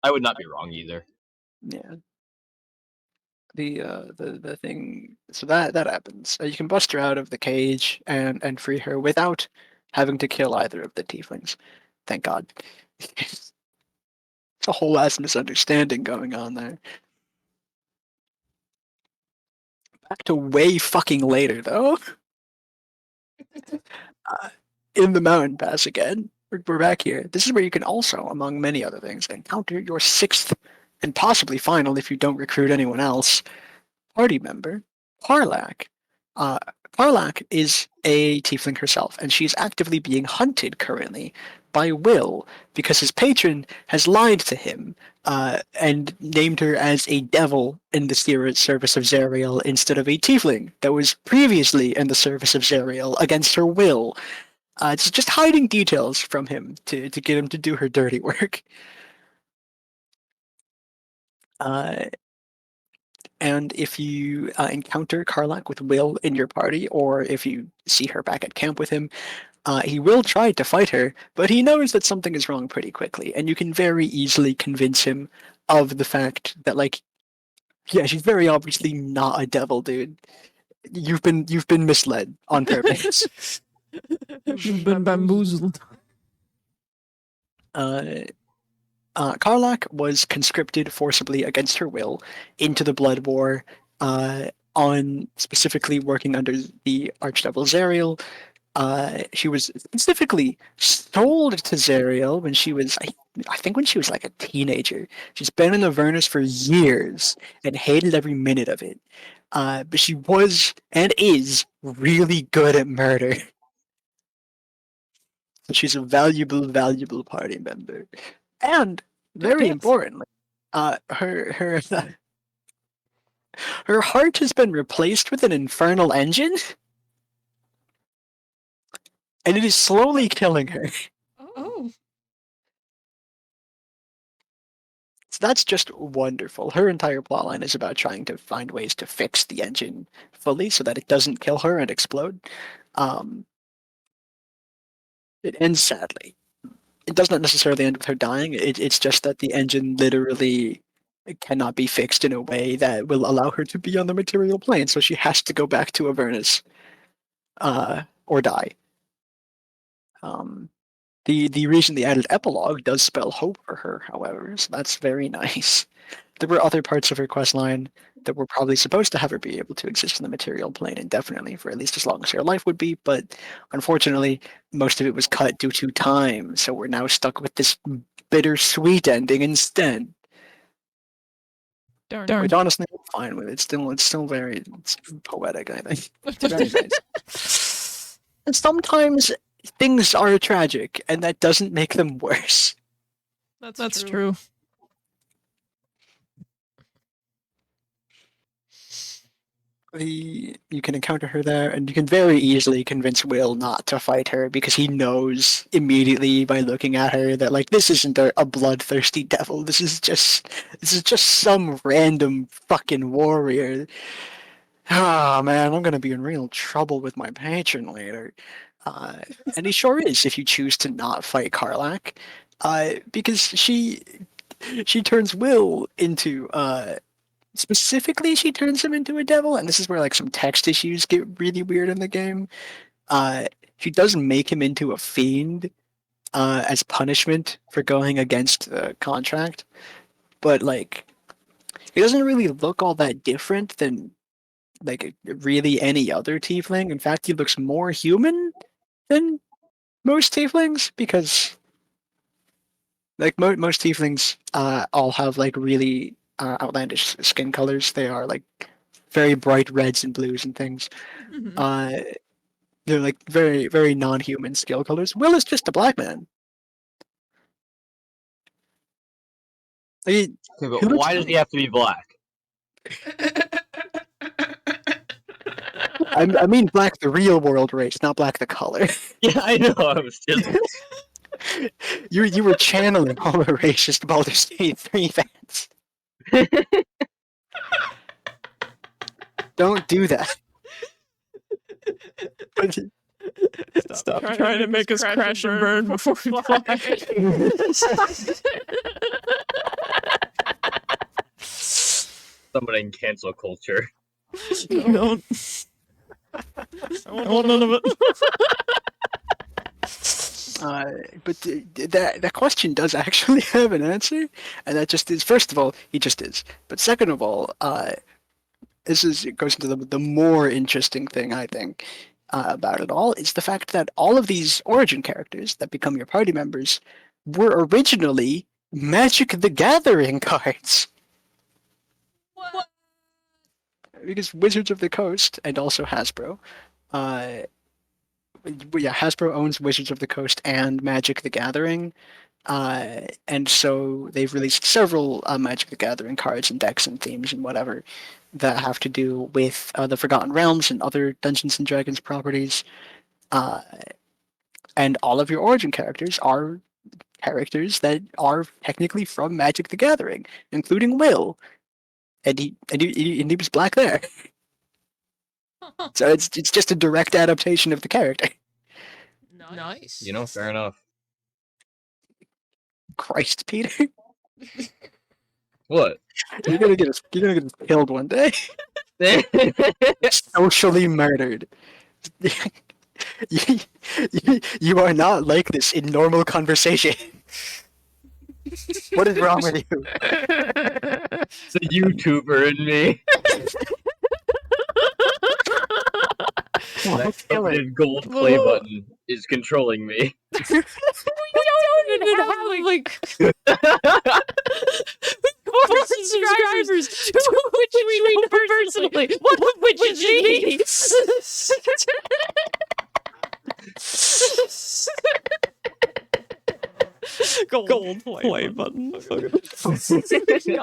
C: would not be wrong either.
B: Yeah. The thing, so that happens. You can bust her out of the cage and free her without having to kill either of the tieflings. Thank God. It's a whole ass misunderstanding going on there. Back to way fucking later though. In the mountain pass again. We're back here. This is where you can also, among many other things, encounter your sixth and possibly final, if you don't recruit anyone else, party member, Parlak. Karlach is a tiefling herself, and she's actively being hunted currently by Will because his patron has lied to him and named her as a devil in the service of Zariel instead of a tiefling that was previously in the service of Zariel against her will. It's just hiding details from him to get him to do her dirty work. Uh, And if you encounter Karlach with Will in your party, or if you see her back at camp with him, he will try to fight her, but he knows that something is wrong pretty quickly, and you can very easily convince him of the fact that, like, yeah, she's very obviously not a devil, dude. You've been misled on purpose.
A: You've been bamboozled.
B: Karlach was conscripted forcibly against her will into the Blood War, on specifically working under the Archdevil Zariel. She was specifically sold to Zariel when she was, I think, when she was like a teenager. She's been in Avernus for years and hated every minute of it. But she was and is really good at murder. So she's a valuable, valuable party member. And very
A: Yes.
B: importantly, her her heart has been replaced with an infernal engine, and it is slowly killing her.
A: Oh.
B: So that's just wonderful. Her entire plotline is about trying to find ways to fix the engine fully so that it doesn't kill her and explode. Um, it ends sadly. It does not necessarily end with her dying. It's just that the engine literally cannot be fixed in a way that will allow her to be on the material plane. So she has to go back to Avernus, or die. The recently added epilogue does spell hope for her, however, so that's very nice. There were other parts of her quest line that were probably supposed to have her be able to exist in the material plane indefinitely for at least as long as her life would be, but unfortunately, most of it was cut due to time, so we're now stuck with this bittersweet ending instead.
A: Darn.
B: Which honestly, I'm fine with. It's still very poetic, I think. It's very nice. And sometimes things are tragic, and that doesn't make them worse.
A: That's true.
B: You can encounter her there, and you can very easily convince Will not to fight her because he knows immediately by looking at her that, like, this isn't a bloodthirsty devil. This is just some random fucking warrior. Ah, man, I'm gonna be in real trouble with my patron later. And he sure is if you choose to not fight Karlach, because she turns Will into specifically, she turns him into a devil, and this is where, like, some text issues get really weird in the game. She does make him into a fiend as punishment for going against the contract, but, like, he doesn't really look all that different than, like, really any other tiefling. In fact, he looks more human than most tieflings because, like, most tieflings all have, like, really outlandish skin colors. They are, like, very bright reds and blues and things.
A: Mhm.
B: They're, like, very, very non-human skill colors. Will is just a black man.
C: Okay, but why does he have to be black?
B: I mean black the real world race, not black the color.
C: Yeah, I know. I was just
B: You were channeling all the racist Baldur's Gate 3 fans. Don't do that.
A: Stop trying to make us crash and burn before we fly.
C: summoning cancel culture.
A: Don't. I want none of it.
B: But that question does actually have an answer, and that just is, first of all, he just is. But second of all, it goes into the more interesting thing, I think, about it all, is the fact that all of these origin characters that become your party members were originally Magic the Gathering cards.
A: What?
B: because Wizards of the Coast and also Hasbro, uh, Hasbro owns Wizards of the Coast and Magic the Gathering, and so they've released several Magic the Gathering cards and decks and themes and whatever that have to do with the Forgotten Realms and other Dungeons and Dragons properties. Uh, and all of your origin characters are characters that are technically from Magic the Gathering, including Will, and he was black there. So it's just a direct adaptation of the character.
D: Nice.
C: Fair enough.
B: Christ, Peter,
C: What?
B: you're gonna get us killed one day, socially murdered. You are not like this in normal conversation. What is wrong with you?
C: The YouTuber in me. That
B: Kill it.
C: coveted gold play button is controlling me.
D: We don't even have like 4 subscribers, 2 of which we know personally, 1 of which is me.
A: Gold play button.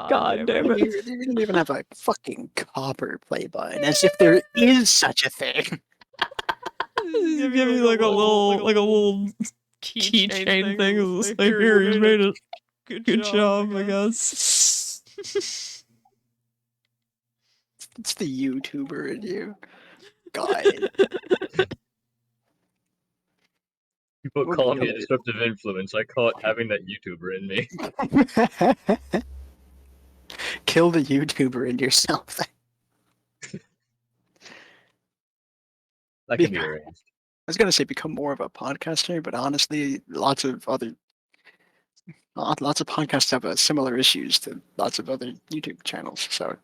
A: God damn it.
B: You don't even have a fucking copper play button, as if there is such a thing.
A: Give me like a little keychain thing. It's like, here, he's made it. Good job, I guess.
B: It's the YouTuber in you. God.
C: People
B: What
C: call
B: do
C: me
B: you
C: a
B: do?
C: disruptive influence. I call it having that YouTuber in me.
B: Kill the YouTuber in yourself.
C: That can be arranged.
B: I was gonna say become more of a podcaster, but honestly, lots of podcasts have similar issues to lots of other YouTube channels. So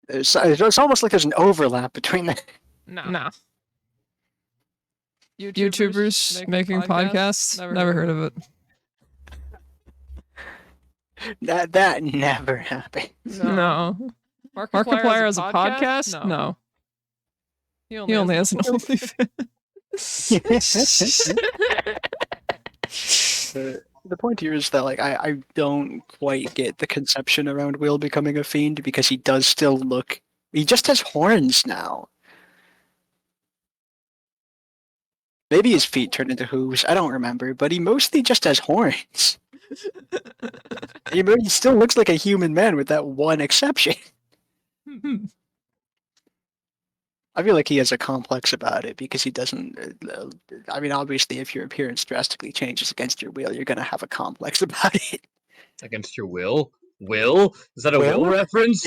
B: it's almost like there's an overlap between them.
D: No.
A: YouTubers making podcasts? Never heard of it.
B: That never happened.
A: No. Markiplier has a podcast? No. He only has an OnlyFans.
B: The point here is that I don't quite get the conception around Will becoming a fiend, because he does still look. He just has horns now. Maybe his feet turned into hooves. I don't remember, but he mostly just has horns. He still looks like a human man with that one exception. I feel like he has a complex about it because he doesn't. I mean, obviously, if your appearance drastically changes against your will, you're gonna have a complex about it.
C: Against your will? Will? Is that a
B: Will?
C: will reference?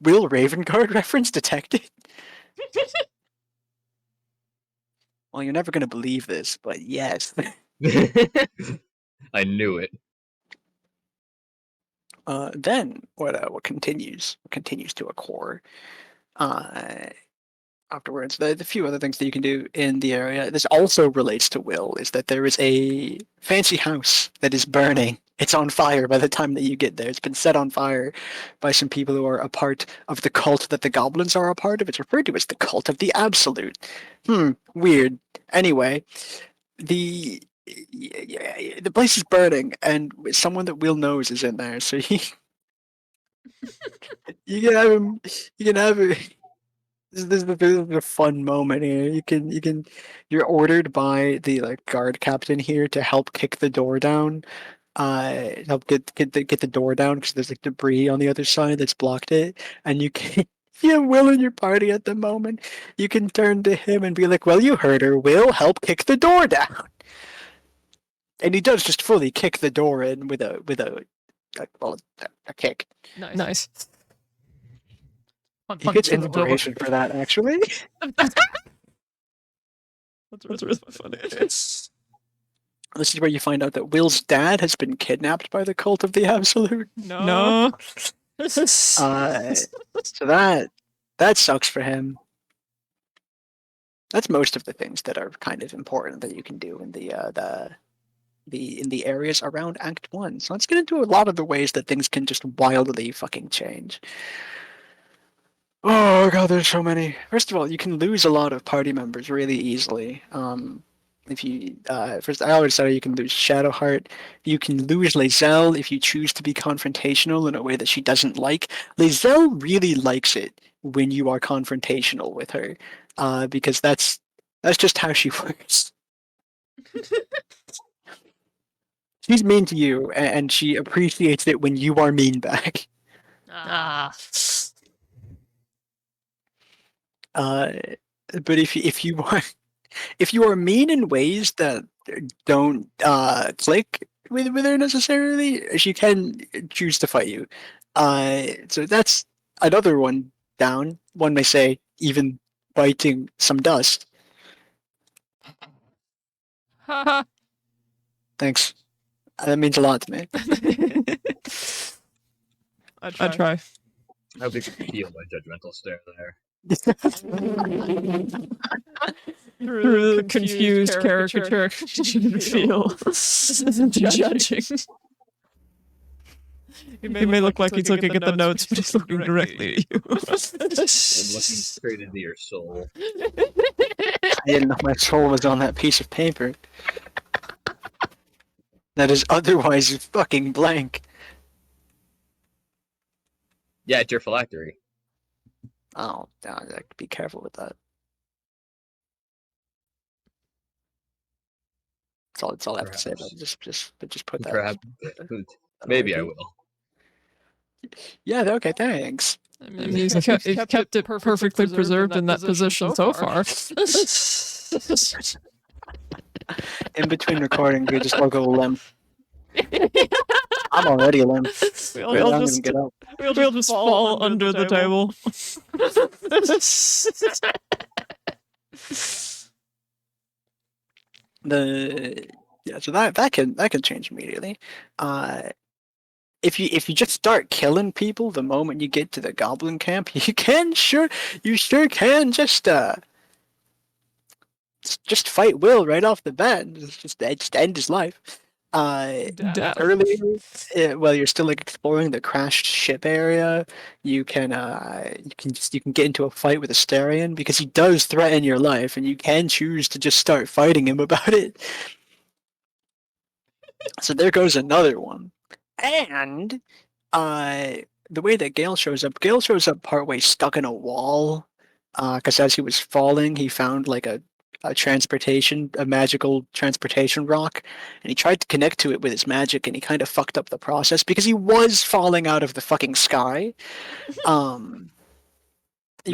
B: Will Ravenguard reference detected? Well, you're never gonna believe this, but yes.
C: I knew it.
B: Then what continues to occur afterwards. The few other things that you can do in the area. This also relates to Will. Is that there is a fancy house that is burning. It's on fire by the time that you get there. It's been set on fire by some people who are a part of the cult that the goblins are a part of. It's referred to as the cult of the Absolute. Weird. Anyway, the place is burning, and someone that Will knows is in there. So you can have him. You can have it. This is a fun moment here. You're ordered by the guard captain here to help kick the door down. Help get the door down because there's debris on the other side that's blocked it, and you can. If you have Will in your party at the moment, you can turn to him and be like, "Well, you heard her. Will, help kick the door down." And he does just fully kick the door in with a kick.
A: Nice.
B: He gets inspiration for that, actually.
A: That's really funny.
B: This is where you find out that Will's dad has been kidnapped by the cult of the Absolute.
A: No.
B: So that sucks for him. That's most of the things that are kind of important that you can do in the the areas around Act 1. So let's get into a lot of the ways that things can just wildly fucking change. Oh god, there's so many. First of all, you can lose a lot of party members really easily. If you first, I always say you can lose Shadowheart. You can lose Lae'zel if you choose to be confrontational in a way that she doesn't like. Lae'zel really likes it when you are confrontational with her, because that's just how she works. She's mean to you, and she appreciates it when you are mean back. But if you are if you are mean in ways that don't click with her necessarily, she can choose to fight you. So that's another one down. One may say even biting some dust. Thanks. That means a lot to me.
A: I try.
C: I hope you can feel my judgmental stare there.
A: Through the confused caricature, you can feel judging. He may look like he's looking at the notes, but he's looking directly at you.
C: I'm looking straight into your soul.
B: I didn't know my soul was on that piece of paper. That is otherwise fucking blank.
C: Yeah, it's your phylactery.
B: Oh, be careful with that. That's all I have to say about it. Just put that.
C: Perhaps. Maybe I will.
B: Yeah, okay, thanks.
A: I mean, he's kept it perfectly preserved in that position so far.
B: In between recordings, we just all go limp. I'm already limp.
A: We'll just fall under the table.
B: So that can change immediately. If you just start killing people the moment you get to the goblin camp, you sure can just fight Will right off the bat. Just end his life. Earlier, while you're still like exploring the crashed ship area, you can get into a fight with Astarion because he does threaten your life, and you can choose to just start fighting him about it. So there goes another one. And the way that Gale shows up partway stuck in a wall, because as he was falling, he found like a magical transportation rock, and he tried to connect to it with his magic, and he kind of fucked up the process because he was falling out of the fucking sky. You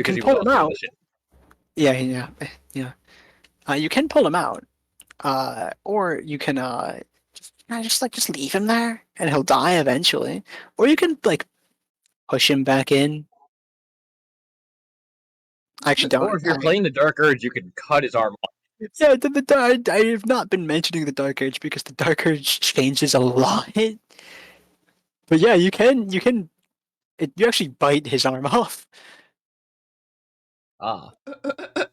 B: can pull him out. Yeah. You can pull him out, or you can just leave him there, and he'll die eventually. Or you can like push him back in. I actually don't.
C: Or if you're playing the Dark Urge, you can cut his arm off.
B: Yeah, I have not been mentioning the Dark Urge because the Dark Urge changes a lot. But yeah, you actually bite his arm off.
C: Ah.
B: But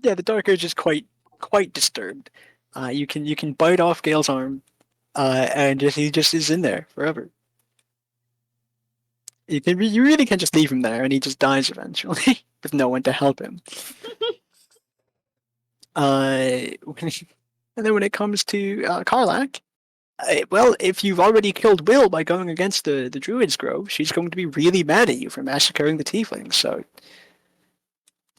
B: yeah, the Dark Urge is quite disturbed. You can bite off Gale's arm, and he just is in there forever. You really can just leave him there, and he just dies eventually with no one to help him. And then when it comes to Karlach, well, if you've already killed Will by going against the Druid's Grove, she's going to be really mad at you for massacring the Tieflings. So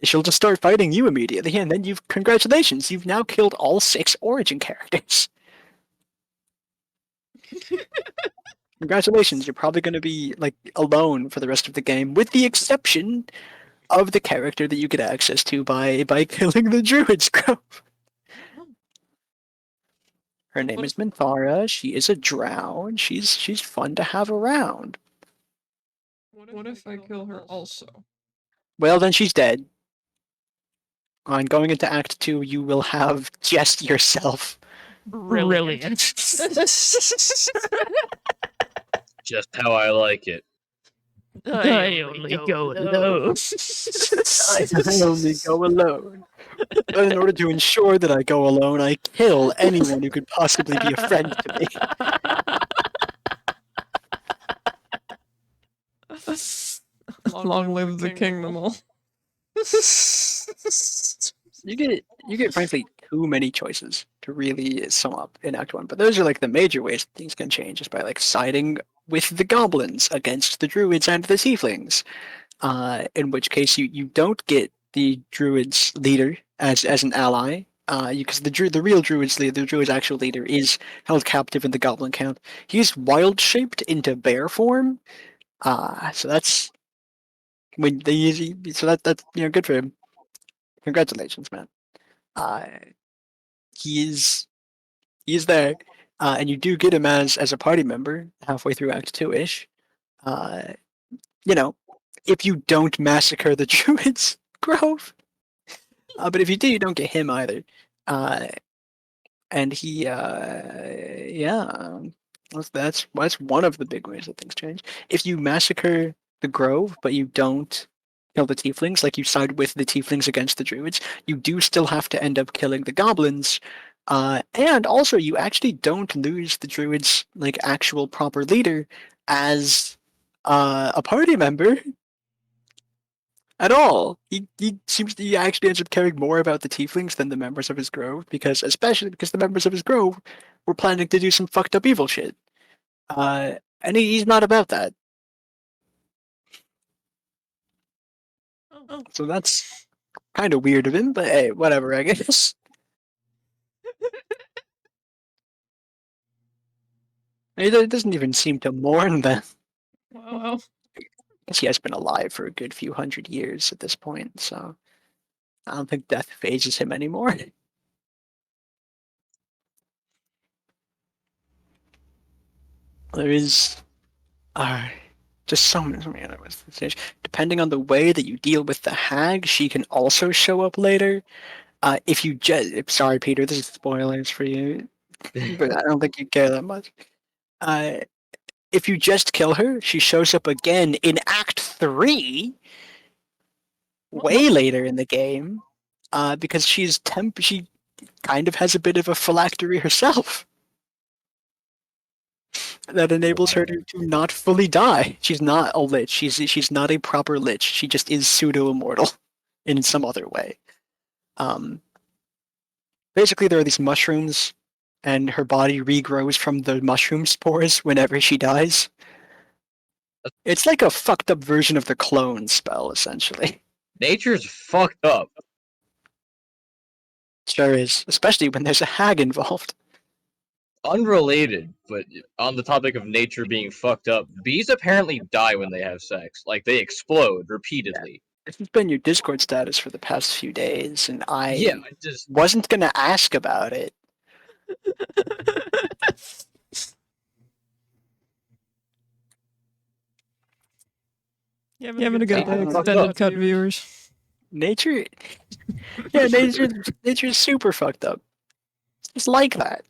B: she'll just start fighting you immediately, and then congratulations, you've now killed all 6 origin characters. Congratulations, you're probably going to be like alone for the rest of the game, with the exception of the character that you get access to by killing the Druid's Grove. Her name is Minthara. She is a drow, and she's fun to have around.
A: What if I kill her also?
B: Well, then she's dead. On going into Act 2, you will have just yourself.
A: Brilliant.
C: Just how I like it.
D: I only go alone.
B: I only go alone. But in order to ensure that I go alone, I kill anyone who could possibly be a friend to me.
A: Long live the kingdom.
B: You get frankly too many choices to really sum up in Act 1, but those are like the major ways things can change, is by like siding with the goblins against the druids and the tieflings. In which case you don't get the druid's leader as an ally, because the real druid's leader, the druid's actual leader, is held captive in the goblin camp. He's wild shaped into bear form, so that's when they usually, so that's good for him. Congratulations, man. Uh, he is there, and you do get him as a party member halfway through Act 2-ish. Uh, if you don't massacre the druid's grove. But if you do, you don't get him either. And he, yeah, that's one of the big ways that things change. If you massacre the grove, but you don't kill the tieflings, like you side with the tieflings against the druids, you do still have to end up killing the goblins. And also, you actually don't lose the druid's like actual proper leader as a party member at all. He seems to, he actually ends up caring more about the tieflings than the members of his grove, especially because the members of his grove were planning to do some fucked up evil shit. And he's not about that. So that's kind of weird of him, but hey, whatever, I guess. He doesn't even seem to mourn them.
A: Wow.
B: I guess he has been alive for a good few hundred years at this point, so I don't think death phases him anymore. There is just so many other ways to change. Depending on the way that you deal with the hag, she can also show up later. If you just, sorry, Peter, this is spoilers for you, but I don't think you care that much. If you just kill her, she shows up again in Act 3, way later in the game, because she kind of has a bit of a phylactery herself that enables her to not fully die. She's not a lich. She's not a proper lich. She just is pseudo immortal in some other way. Basically, there are these mushrooms, and her body regrows from the mushroom spores whenever she dies. It's like a fucked up version of the clone spell, essentially.
C: Nature's fucked up.
B: Sure is, especially when there's a hag involved.
C: Unrelated, but on the topic of nature being fucked up, bees apparently die when they have sex. Like, they explode repeatedly.
B: This has been your Discord status for the past few days, and I
C: just
B: wasn't gonna ask about it.
A: Yeah, having a good day,
C: Fucked
A: extended
C: up.
A: cut viewers.
B: Nature, nature's super fucked up. It's like that.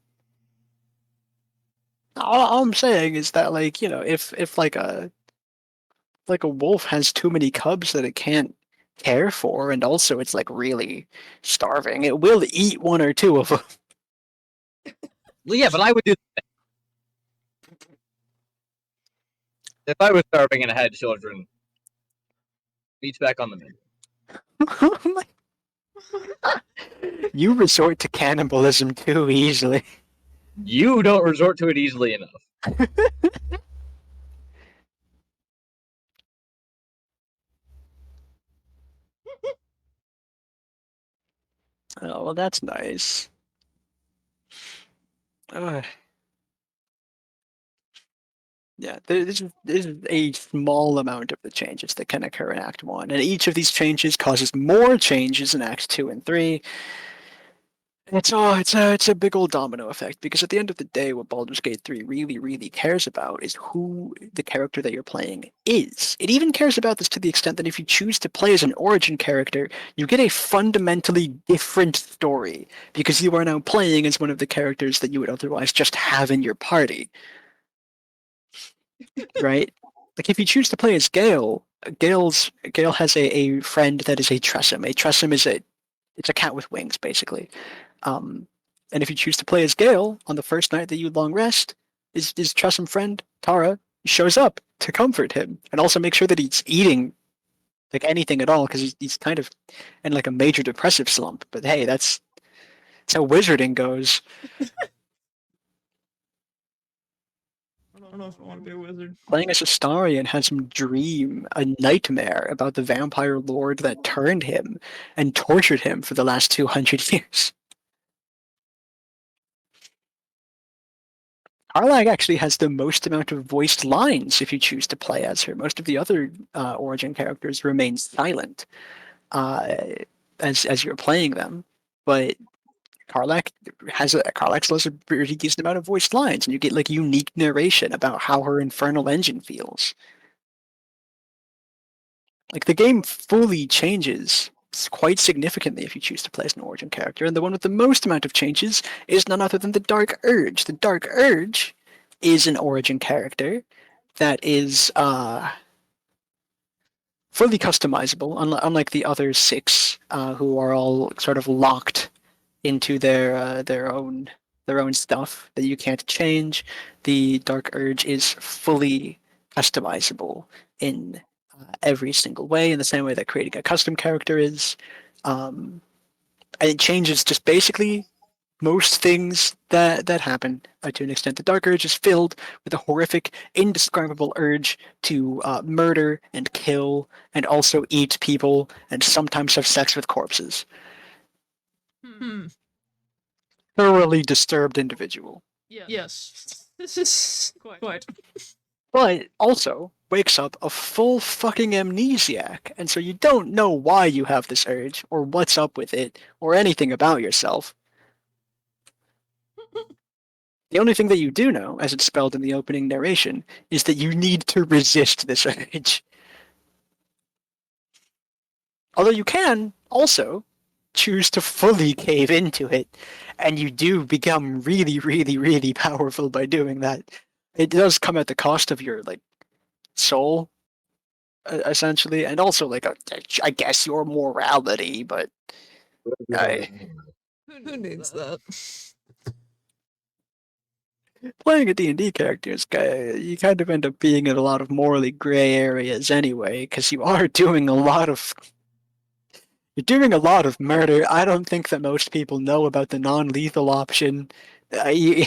B: All I'm saying is that, like, if like a wolf has too many cubs that it can't care for, and also it's like really starving, it will eat one or two of them.
C: Well, yeah, but I would do if I was starving and I had children. Meat's back on the menu.
B: You resort to cannibalism too easily.
C: You don't resort to it easily enough.
B: Oh, well, that's nice. Yeah, this is a small amount of the changes that can occur in Act 1, and each of these changes causes more changes in Acts 2 and 3. It's a big old domino effect, because at the end of the day, what Baldur's Gate 3 really, really cares about is who the character that you're playing is. It even cares about this to the extent that if you choose to play as an origin character, you get a fundamentally different story, because you are now playing as one of the characters that you would otherwise just have in your party. Right? like if you choose to play as Gale, Gale has a friend that is a Tressum. A Tressum is it's a cat with wings, basically. And if you choose to play as Gale on the first night that you long rest, his Tressum friend Tara shows up to comfort him and also make sure that he's eating like anything at all because he's kind of in like a major depressive slump. But hey, that's how wizarding goes.
A: I don't know if I want to be a wizard.
B: Playing as Astarion has him dream a nightmare about the vampire lord that turned him and tortured him for the last 200 years. Karlach actually has the most amount of voiced lines if you choose to play as her. Most of the other origin characters remain silent as you're playing them, but Karlach still has a pretty decent amount of voiced lines, and you get like unique narration about how her infernal engine feels. Like the game fully changes quite significantly if you choose to play as an origin character, and the one with the most amount of changes is none other than the Dark Urge. The Dark Urge is an origin character that is fully customizable, unlike the other 6 who are all sort of locked into their own stuff that you can't change. The Dark Urge is fully customizable in every single way, in the same way that creating a custom character is. And it changes just basically most things that happen to an extent. The Dark Urge is filled with a horrific, indescribable urge to murder and kill, and also eat people, and sometimes have sex with corpses. Thoroughly disturbed individual.
A: Yes. This is quite.
B: But also wakes up a full fucking amnesiac, and so you don't know why you have this urge, or what's up with it, or anything about yourself. The only thing that you do know, as it's spelled in the opening narration, is that you need to resist this urge. Although you can also choose to fully cave into it, and you do become really, really, really powerful by doing that. It does come at the cost of your like soul, essentially, and also like I guess your morality. But
A: Who needs that?
B: playing a D&D character is you kind of end up being in a lot of morally gray areas anyway, because you're doing a lot of murder. I don't think that most people know about the non-lethal option. You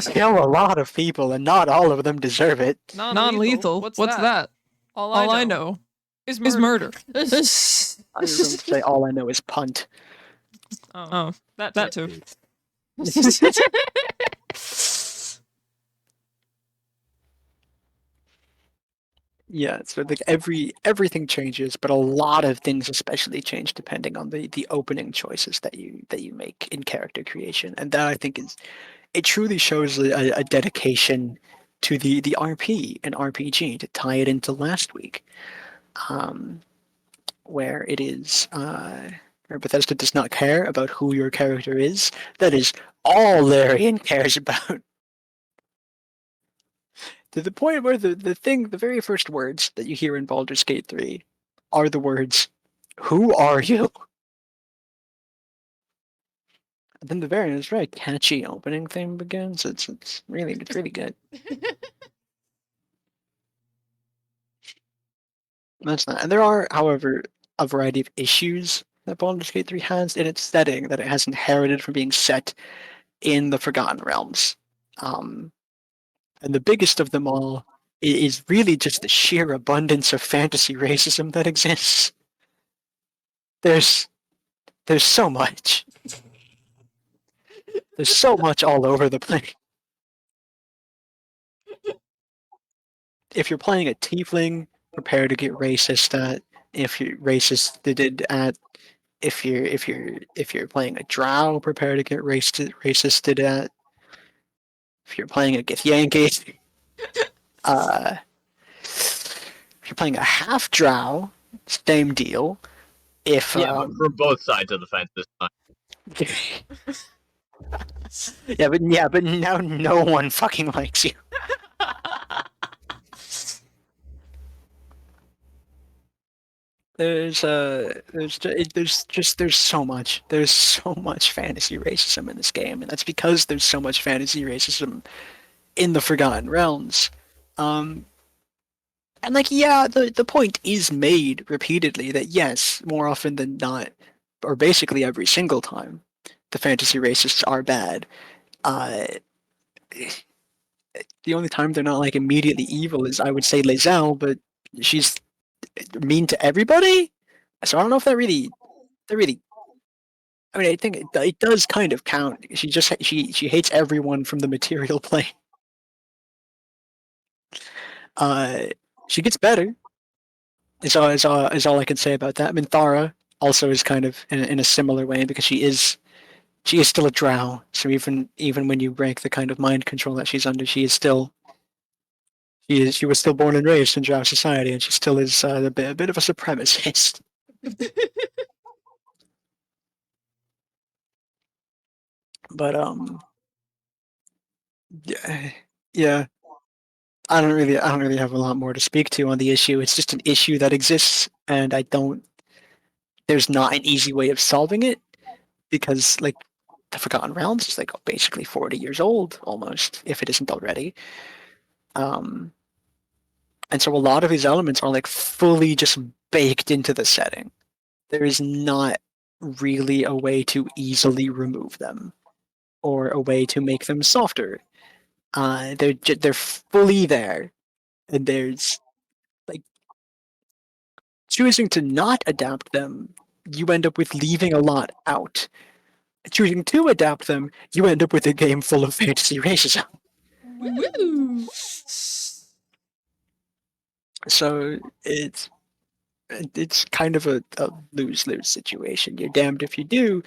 B: kill a lot of people, and not all of them deserve it.
A: Non-lethal? What's that? All I know is murder.
B: I was going to say all I know is punt.
A: Oh, that too.
B: Yeah, so like everything changes, but a lot of things especially change depending on the opening choices that you make in character creation, and that I think it truly shows a dedication to the RP and RPG to tie it into last week, where it is where Bethesda does not care about who your character is. That is all Larian cares about. To the point where the very first words that you hear in Baldur's Gate 3 are the words, "Who are you?" And then the very catchy opening theme begins. It's really good. That's not, and there are, however, a variety of issues that Baldur's Gate 3 has in its setting that it has inherited from being set in the Forgotten Realms. And the biggest of them all is really just the sheer abundance of fantasy racism that exists. There's so much. There's so much all over the place. If you're playing a tiefling, prepare to get racist at. If you're racist at. If you're playing a drow, prepare to get racisted at. If you're playing a Githyanki, if you're playing a half drow, same deal. If
C: but from both sides of the fence this time.
B: yeah, but now no one fucking likes you. there's so much fantasy racism in this game, and that's because there's so much fantasy racism in the Forgotten Realms. And like, yeah, the point is made repeatedly that yes, more often than not, or basically every single time, the fantasy racists are bad. Uh, the only time they're not like immediately evil is, I would say, Lae'zel, but she's mean to everybody. So I don't know if that really. I mean, I think it does kind of count. She hates everyone from the material plane. Uh, she gets better. Is all I can say about that. Minthara also is kind of in a similar way because she is still a drow. So even when you break the kind of mind control that she's under, she was still born and raised in drow society, and she still is a bit of a supremacist. But yeah, yeah. I don't really have a lot more to speak to on the issue. It's just an issue that exists, and there's not an easy way of solving it because like the Forgotten Realms is like basically 40 years old almost, if it isn't already. Um, and so a lot of these elements are like fully just baked into the setting. There is not really a way to easily remove them or a way to make them softer. They're fully there, and there's like choosing to not adapt them, you end up with leaving a lot out. Choosing to adapt them, you end up with a game full of fantasy racism.
A: Woo!
B: So it's kind of a lose-lose situation. You're damned if you do,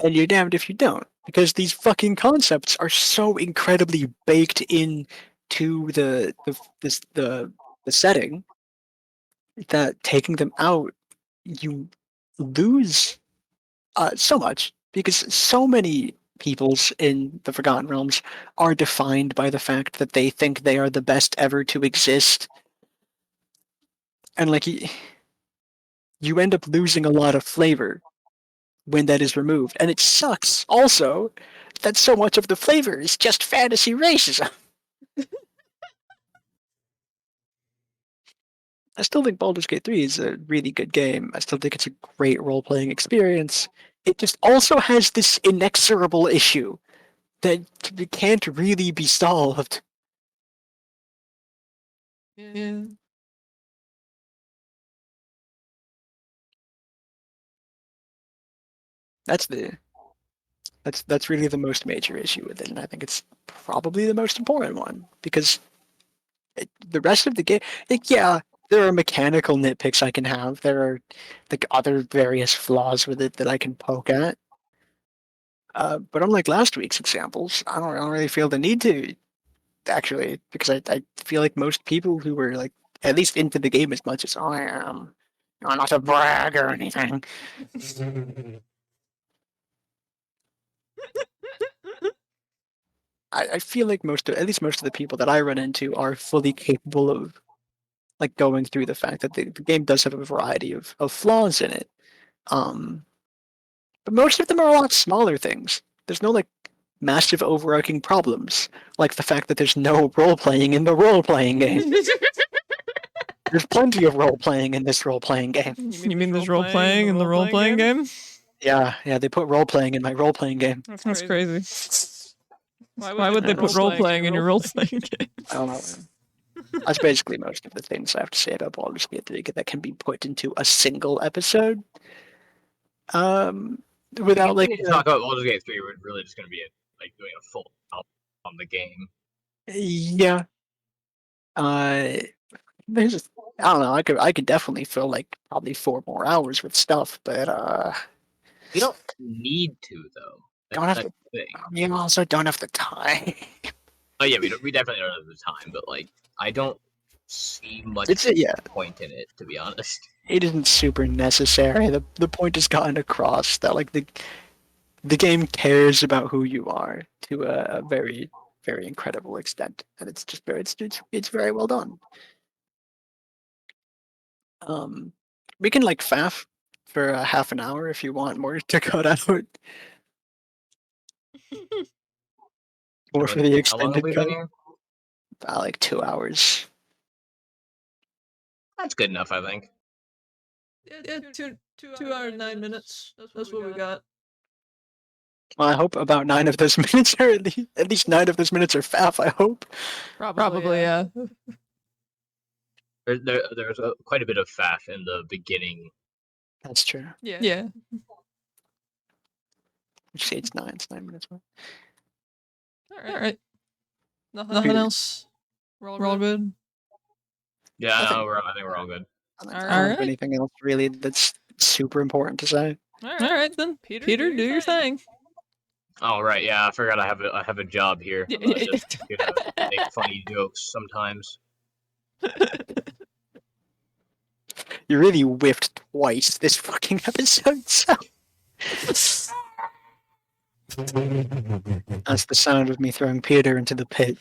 B: and you're damned if you don't, because these fucking concepts are so incredibly baked in to the setting that taking them out, you lose so much because so many peoples in the Forgotten Realms are defined by the fact that they think they are the best ever to exist, and like you end up losing a lot of flavor when that is removed, and it sucks also that so much of the flavor is just fantasy racism. I still think Baldur's Gate 3 is a really good game. I still think it's a great role-playing experience. It just also has this inexorable issue that can't really be solved.
A: Yeah.
B: That's the that's really the most major issue with it, and I think it's probably the most important one because the rest of the game, like, yeah, there are mechanical nitpicks I can have. There are like other various flaws with it that I can poke at. But unlike last week's examples, I don't really feel the need to actually because I feel like most people who were like at least into the game as much as I am, not to brag or anything. I feel like at least most of the people that I run into are fully capable of like going through the fact that the game does have a variety of flaws in it. Um, but most of them are a lot smaller things. There's no like massive overarching problems, like the fact that there's no role playing in the role playing game. There's plenty of role playing in this role playing game.
A: You mean there's role playing in the role playing game?
B: Yeah, they put role playing in my role playing game.
A: That's crazy. Why would they put role playing in your role playing game?
B: I don't know. That's basically most of the things I have to say about Baldur's Gate 3 that can be put into a single episode. Without like
C: we need to talk about Baldur's Gate 3. We're really just going to be like doing a full on the game.
B: Yeah. There's just, I don't know. I could definitely fill like probably 4 more hours with stuff, but
C: We don't need to though.
B: don't have
C: That's
B: the
C: the thing.
B: you also don't have the time.
C: Oh yeah, we definitely don't have the time, but like I don't see much point in it, to be honest.
B: It isn't super necessary. The point has gotten across that like the game cares about who you are to a very very incredible extent, and it's just it's very well done. We can like faff for half an hour if you want more to cut out, or for the
C: How long have
B: extended
C: we
B: cut.
C: been here?
B: About like 2 hours.
C: That's good enough, I think.
A: Yeah, 2 hours 9 minutes. That's what we got.
B: Well, I hope about 9 of those minutes are at least 9 of those minutes are faff. I hope.
A: Probably, yeah.
C: There's quite a bit of faff in the beginning.
B: That's true.
A: Yeah.
B: Which say it's 9. It's 9 minutes.
A: All right. Nothing else. We're all good.
C: Yeah,
B: I think-
C: I think we're all good.
B: I don't
A: Alright.
B: have anything else really that's super important to say.
A: All right then. Peter, do your thing.
C: Oh right, yeah, I forgot I have a job here.
A: Yeah,
C: I'm just gonna make funny jokes sometimes.
B: You really whiffed twice this fucking episode, so. That's the sound of me throwing Peter into the pit.